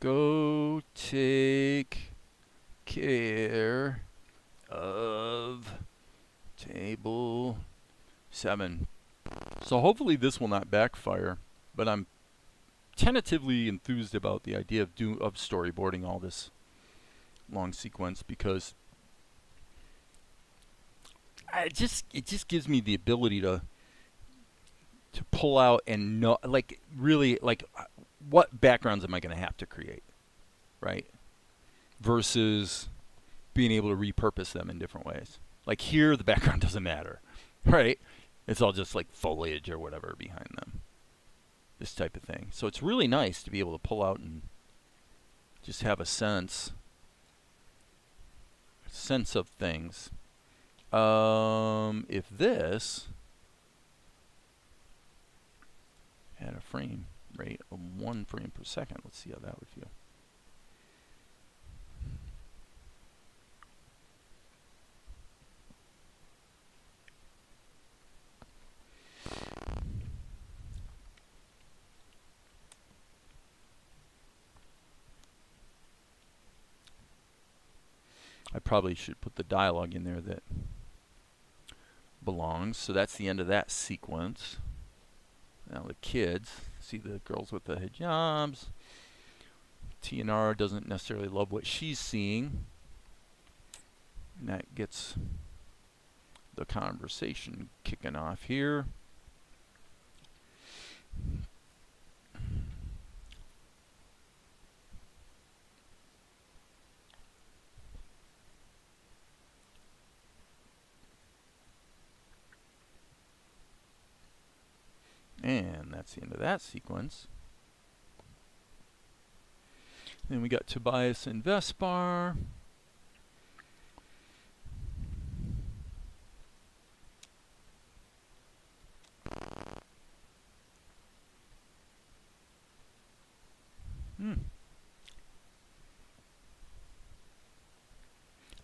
Go take care of table 7. So hopefully this will not backfire, but I'm tentatively enthused about the idea of storyboarding all this long sequence, because it just gives me the ability to pull out and know, like, really, like, what backgrounds am I going to have to create, right? Versus being able to repurpose them in different ways. Like here, the background doesn't matter, right? It's all just like foliage or whatever behind them. This type of thing. So it's really nice to be able to pull out and just have a sense of things. If this had a frame rate of 1 frame per second, let's see how that would feel. I probably should put the dialogue in there that belongs. So that's the end of that sequence. Now the kids, see the girls with the hijabs. TNR doesn't necessarily love what she's seeing. And that gets the conversation kicking off here. And that's the end of that sequence. Then we got Tobias and Vespar.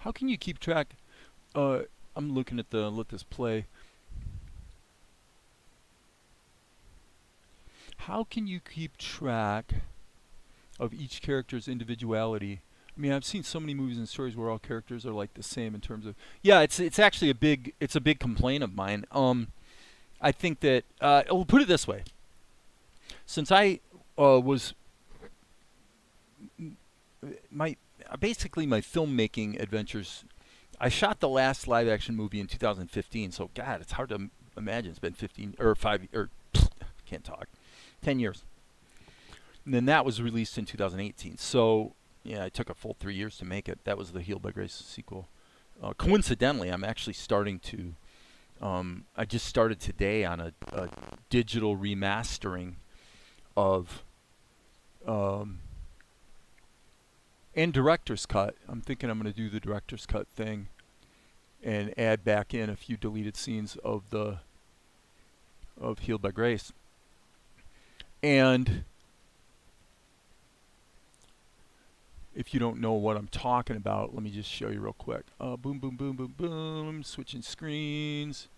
How can you keep track? I'm looking at let this play. How can you keep track of each character's individuality? I mean, I've seen so many movies and stories where all characters are like the same in terms of. Yeah, it's actually a big complaint of mine. I think that I'll put it this way. Since I was basically my filmmaking adventures, I shot the last live action movie in 2015. So God, it's hard to imagine it's been 15 or 5 or can't talk. 10 years. then that was released in 2018. So yeah, it took a full 3 years to make it. That was the Healed by Grace sequel. Coincidentally, I'm actually starting to. I just started today on a digital remastering of and director's cut. I'm thinking I'm going to do the director's cut thing and add back in a few deleted scenes of Healed by Grace. And if you don't know what I'm talking about, let me just show you real quick. Boom, boom, boom, boom, boom. Switching screens.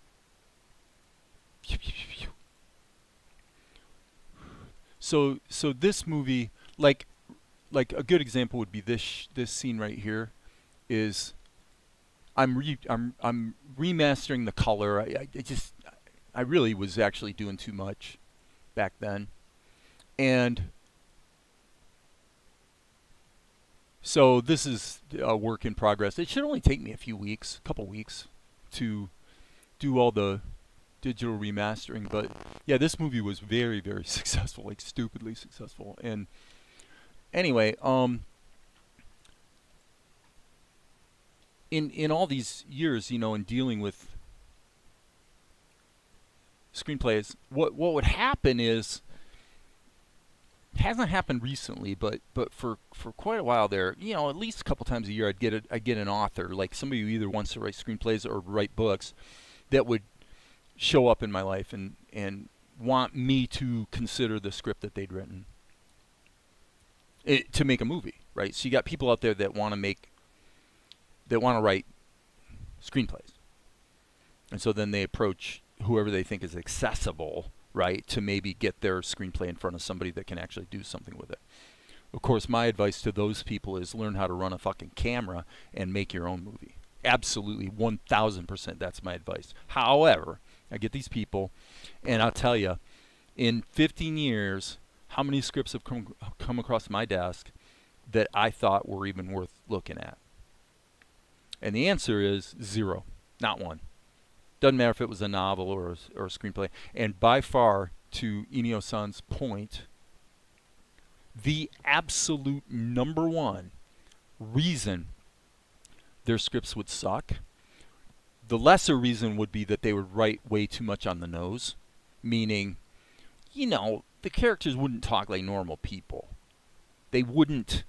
So this movie, like a good example would be this scene right here. Is I'm remastering the color. I really was actually doing too much back then, and so this is a work in progress. It should only take me a couple weeks, to do all the digital remastering. But yeah, this movie was very, very successful, like stupidly successful. And anyway, in all these years, in dealing with screenplays, what would happen is, it hasn't happened recently, but for quite a while there, at least a couple times a year, I'd get an author, like somebody who either wants to write screenplays or write books, that would show up in my life and want me to consider the script that they'd written to make a movie, right? So you got people out there that want to write screenplays, and so then they approach whoever they think is accessible, right, to maybe get their screenplay in front of somebody that can actually do something with it. Of course, my advice to those people is learn how to run a fucking camera and make your own movie. Absolutely, 1,000%, that's my advice. However, I get these people, and I'll tell you, in 15 years, how many scripts have come across my desk that I thought were even worth looking at? And the answer is 0, not one. Doesn't matter if it was a novel or a screenplay. And by far, to Inio-san's point, the absolute number one reason their scripts would suck, the lesser reason would be that they would write way too much on the nose, meaning, the characters wouldn't talk like normal people. They wouldn't,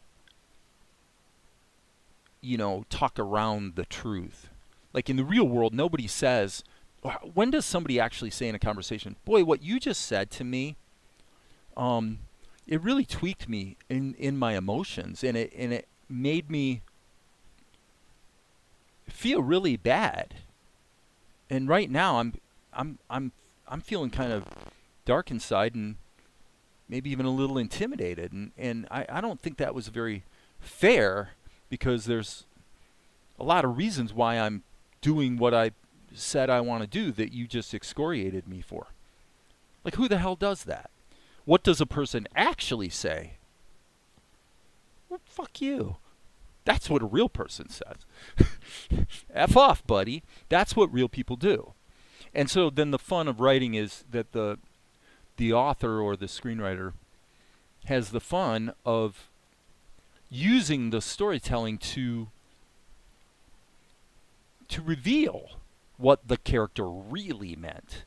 talk around the truth. Like in the real world, nobody says, when does somebody actually say in a conversation, boy, what you just said to me, it really tweaked me in my emotions, and it made me feel really bad. And right now I'm feeling kind of dark inside and maybe even a little intimidated, and I don't think that was very fair, because there's a lot of reasons why I'm doing what I said I want to do that you just excoriated me for. Like, who the hell does that? What does a person actually say? Well, fuck you. That's what a real person says. F off, buddy. That's what real people do. And so then the fun of writing is that the author or the screenwriter has the fun of using the storytelling to reveal what the character really meant.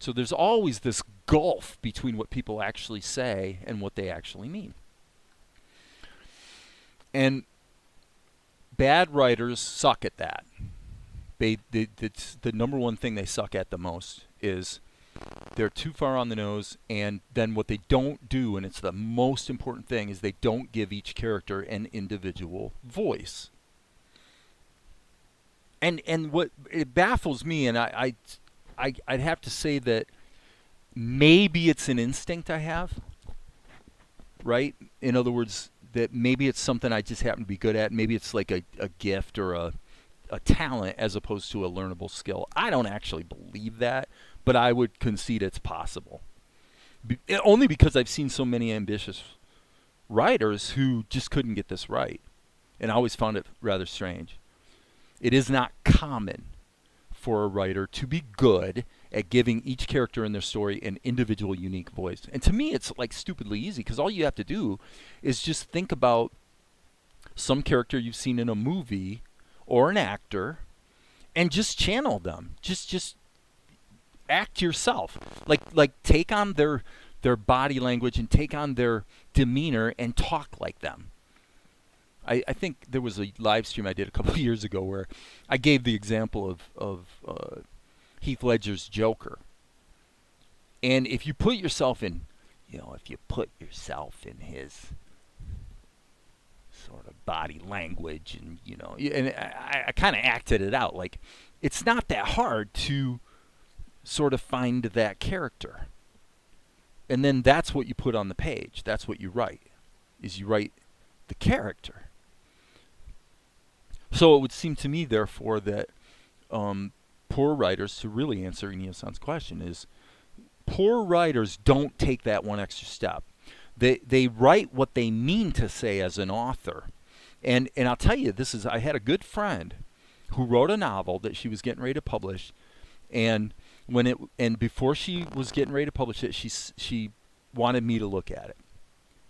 So there's always this gulf between what people actually say and what they actually mean. And bad writers suck at that. It's the number one thing they suck at the most is they're too far on the nose, and then what they don't do, and it's the most important thing, is they don't give each character an individual voice. And what it baffles me, and I'd have to say that maybe it's an instinct I have, right? In other words, that maybe it's something I just happen to be good at. Maybe it's like a gift or a talent as opposed to a learnable skill. I don't actually believe that, but I would concede it's possible. Only because I've seen so many ambitious writers who just couldn't get this right. And I always found it rather strange. It is not common for a writer to be good at giving each character in their story an individual, unique voice. And to me, it's like stupidly easy, because all you have to do is just think about some character you've seen in a movie or an actor and just channel them. Just act yourself. Like take on their body language and take on their demeanor and talk like them. I think there was a live stream I did a couple of years ago where I gave the example of Heath Ledger's Joker. And if you put yourself in, if you put yourself in his sort of body language, and and I kind of acted it out. Like, it's not that hard to sort of find that character, and then that's what you put on the page. That's what you write. Is you write the character. So it would seem to me, therefore, that poor writers, to really answer Nia-san's question, is poor writers don't take that one extra step. They write what they mean to say as an author. And I'll tell you, I had a good friend who wrote a novel that she was getting ready to publish, and before she was getting ready to publish it, she wanted me to look at it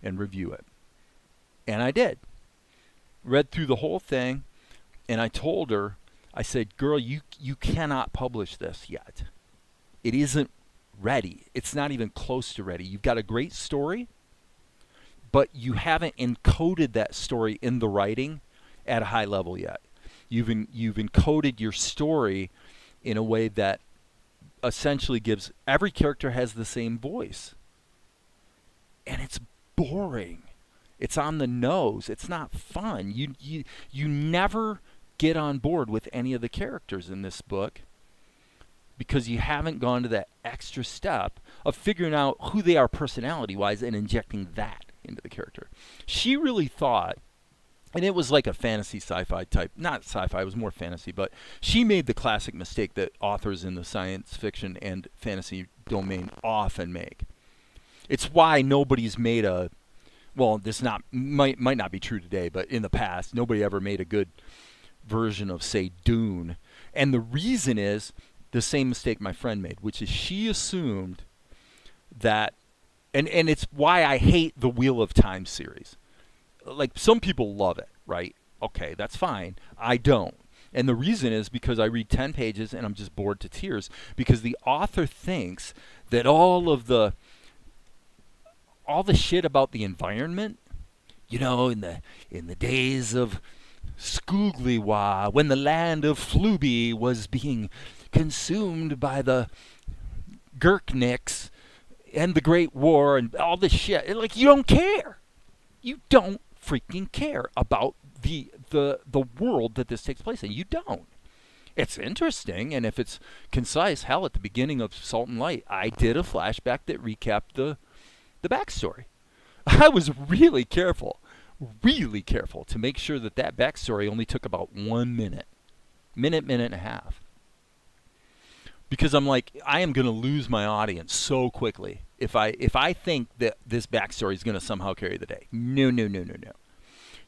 and review it. And I did. Read through the whole thing, and I told her, I said, girl, you cannot publish this yet. It isn't ready. It's not even close to ready. You've got a great story, but you haven't encoded that story in the writing at a high level yet. You've encoded your story in a way that essentially gives every character has the same voice. And it's boring. It's on the nose. It's not fun. You never get on board with any of the characters in this book because you haven't gone to that extra step of figuring out who they are personality-wise and injecting that into the character. She really thought, and it was like a fantasy sci-fi type, not sci-fi, it was more fantasy, but she made the classic mistake that authors in the science fiction and fantasy domain often make. It's why nobody's made this might not be true today, but in the past, nobody ever made a good version of, say, Dune. And the reason is the same mistake my friend made, which is she assumed that, and it's why I hate the Wheel of Time series. Like, some people love it, right? Okay, that's fine. I don't. And the reason is because I read 10 pages and I'm just bored to tears, because the author thinks that all the shit about the environment, in the days of Skoogliwa, when the land of Fluby was being consumed by the Gurkniks and the Great War and all this shit, like, you don't care. You don't freaking care about the world that this takes place in. You don't. It's interesting, and if it's concise, hell, at the beginning of Salt and Light, I did a flashback that recapped the backstory. I was really careful to make sure that backstory only took about 1 minute and a half. Because I'm like, I am going to lose my audience so quickly if I think that this backstory is going to somehow carry the day. No.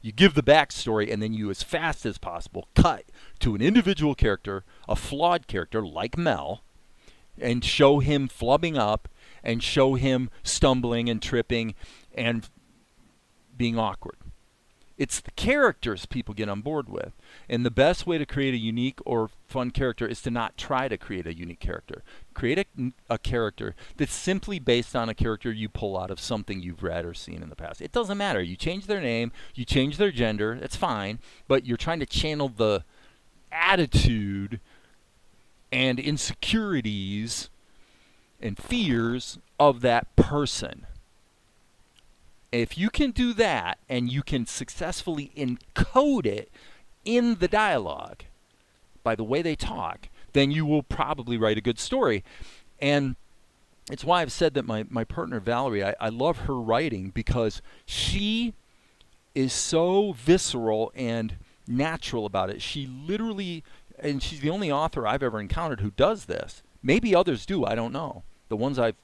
You give the backstory, and then you, as fast as possible, cut to an individual character, a flawed character like Mel, and show him flubbing up, and show him stumbling and tripping and being awkward. It's the characters people get on board with. And the best way to create a unique or fun character is to not try to create a unique character. Create a character that's simply based on a character you pull out of something you've read or seen in the past. It doesn't matter. You change their name, you change their gender, that's fine, but you're trying to channel the attitude and insecurities and fears of that person. If you can do that and you can successfully encode it in the dialogue by the way they talk, then you will probably write a good story. And it's why I've said that my partner Valerie, I love her writing, because she is so visceral and natural about it. She literally, and she's the only author I've ever encountered who does this. Maybe others do, I don't know. The ones I've,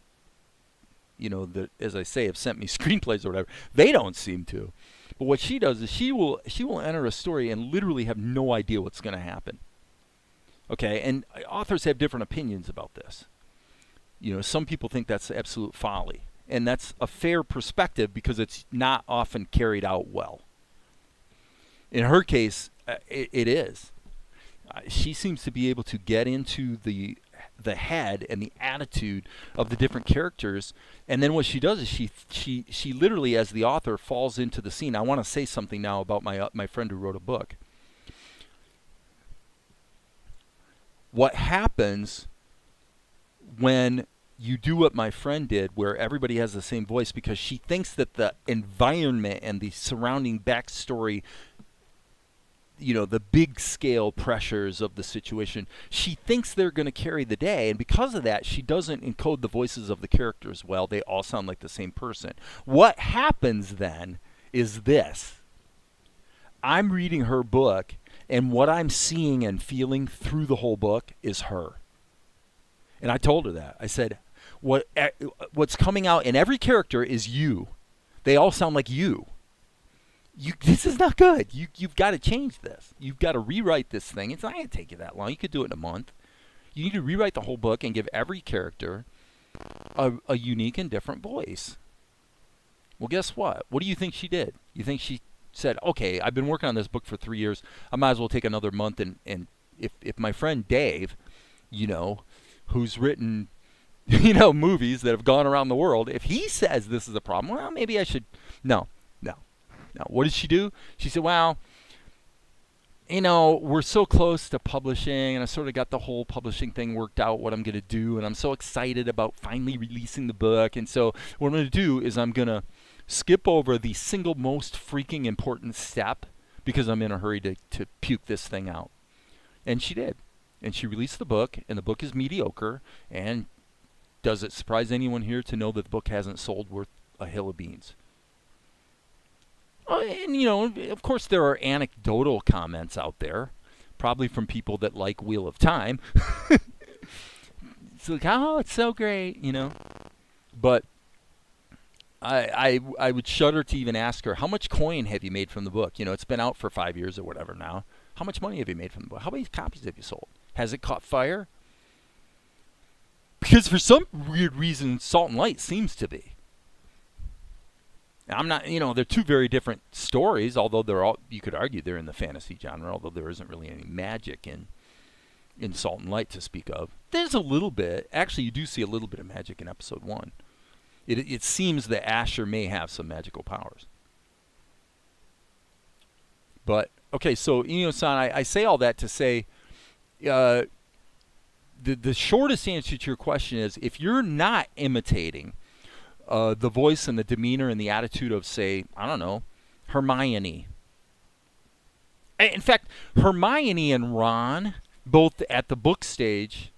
that, as I say, have sent me screenplays or whatever, they don't seem to. But what she does is she will enter a story and literally have no idea what's going to happen. Okay, and authors have different opinions about this. You know, some people think that's absolute folly. And that's a fair perspective because it's not often carried out well. In her case, it is. She seems to be able to get into the head and the attitude of the different characters, and then what she does is she literally, as the author, falls into the scene. I want to say something now about my friend who wrote a book. What happens when you do what my friend did, where everybody has the same voice, because she thinks that the environment and the surrounding backstory, you know, the big scale pressures of the situation, she thinks they're going to carry the day, and because of that, she doesn't encode the voices of the characters well. They all sound like the same person. What happens then is this. I'm reading her book, and what I'm seeing and feeling through the whole book is her. And I told her that. I said, what's coming out in every character is you. They all sound like you. This is not good. You've got to change this. You've got to rewrite this thing. It's not going to take you that long. You could do it in a month. You need to rewrite the whole book and give every character a unique and different voice. Well, guess what? What do you think she did? You think she said, okay, I've been working on this book for 3 years. I might as well take another month, and if my friend Dave, you know, who's written, you know, movies that have gone around the world, if he says this is a problem, well, maybe I should. No. Now, what did she do? She said, well, you know, we're so close to publishing, and I sort of got the whole publishing thing worked out, what I'm going to do, and I'm so excited about finally releasing the book. And so what I'm going to do is I'm going to skip over the single most freaking important step because I'm in a hurry to puke this thing out. And she did. And she released the book, and the book is mediocre. And does it surprise anyone here to know that the book hasn't sold worth a hill of beans? And, you know, of course there are anecdotal comments out there, probably from people that like Wheel of Time. It's like, oh, it's so great, you know. But I would shudder to even ask her, how much coin have you made from the book? You know, it's been out for 5 years or whatever now. How much money have you made from the book? How many copies have you sold? Has it caught fire? Because for some weird reason, Salt and Light seems to be. I'm not, you know, they're two very different stories, although they're all, you could argue they're in the fantasy genre, although there isn't really any magic in Salt and Light to speak of. There's a little bit. Actually, you do see a little bit of magic in episode 1. It seems that Asher may have some magical powers. But, okay, so, Inyo-san, I say all that to say, the shortest answer to your question is, if you're not imitating the voice and the demeanor and the attitude of, say, I don't know, Hermione. In fact, Hermione and Ron, both at the book stage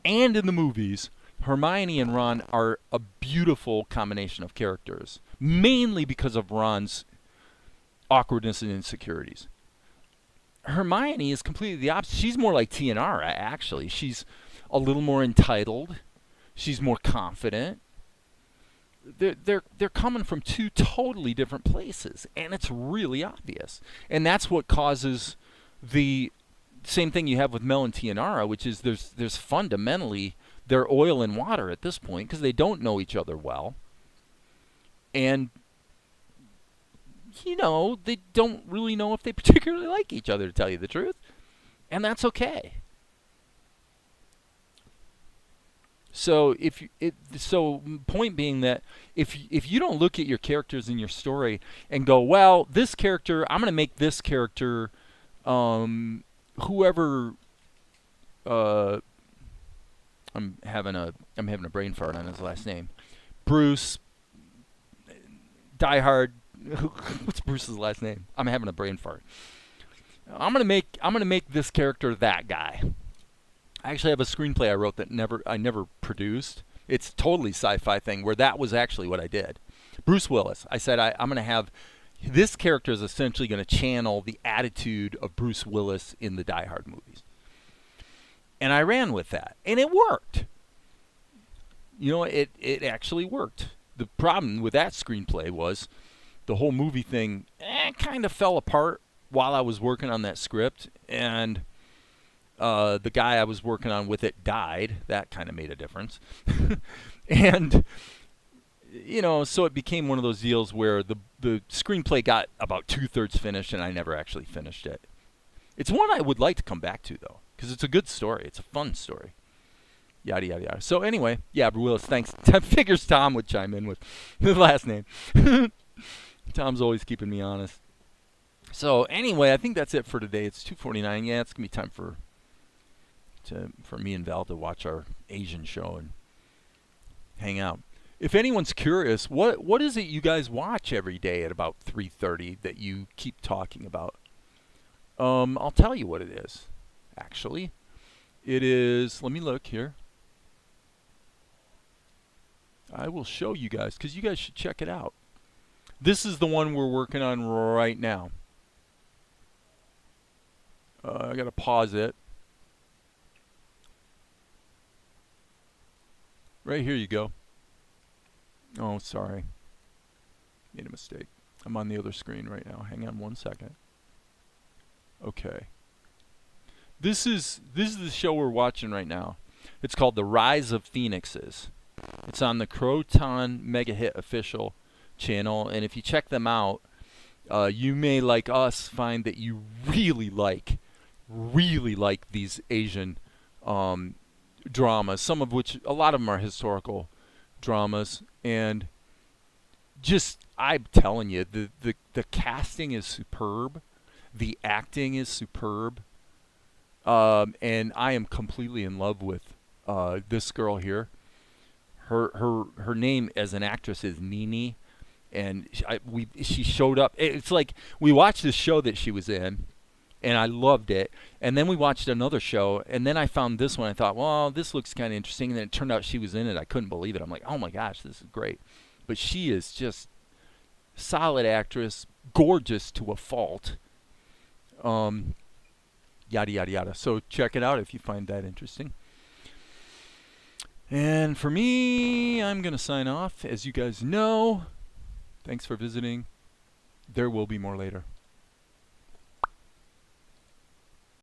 and in the movies, Hermione and Ron are a beautiful combination of characters, mainly because of Ron's awkwardness and insecurities. Hermione is completely the opposite. She's more like Tianara, actually. She's a little more entitled. She's more confident. They're coming from two totally different places, and it's really obvious. And that's what causes the same thing you have with Mel and Tianara, which is there's fundamentally they're oil and water at this point because they don't know each other well, and you know they don't really know if they particularly like each other, to tell you the truth, and that's okay. So point being that if you don't look at your characters in your story and go, well, this character, I'm going to make this character, whoever, I'm having a brain fart on his last name, Bruce, Die Hard. What's Bruce's last name? I'm having a brain fart. I'm gonna make this character that guy. I actually have a screenplay I wrote that I never produced. It's totally sci-fi thing where that was actually what I did. Bruce Willis. I said I'm going to have this character is essentially going to channel the attitude of Bruce Willis in the Die Hard movies. And I ran with that, and it worked. You know, it actually worked. The problem with that screenplay was the whole movie thing kind of fell apart while I was working on that script, and The guy I was working on with it died. That kind of made a difference. And so it became one of those deals where the screenplay got about 2/3 finished, and I never actually finished it. It's one I would like to come back to, though, because it's a good story. It's a fun story. Yada, yada, yada. So anyway, yeah, Willis, thanks. Figures Tom would chime in with the last name. Tom's always keeping me honest. So anyway, I think that's it for today. It's 2:49. Yeah, it's going to be time for me and Val to watch our Asian show and hang out. If anyone's curious, what is it you guys watch every day at about 3:30 that you keep talking about? I'll tell you what it is, actually. It is, let me look here. I will show you guys, because you guys should check it out. This is the one we're working on right now. I got to pause it. Right here you go. Oh, sorry. Made a mistake. I'm on the other screen right now. Hang on one second. Okay. This is the show we're watching right now. It's called The Rise of Phoenixes. It's on the Croton Mega Hit official channel, and if you check them out, you may, like us, find that you really like these Asian dramas. Some of which, a lot of them are historical dramas, and just, I'm telling you, the casting is superb, the acting is superb, and I am completely in love with this girl here. Her name as an actress is Nini, and she showed up. It's like we watched this show that she was in, and I loved it. And then we watched another show, and then I found this one. I thought, well, this looks kind of interesting. And then it turned out she was in it. I couldn't believe it. I'm like, oh my gosh, this is great. But she is just solid actress, gorgeous to a fault. Yada yada yada. So check it out if you find that interesting. And for me, I'm going to sign off. As you guys know, thanks for visiting. There will be more later.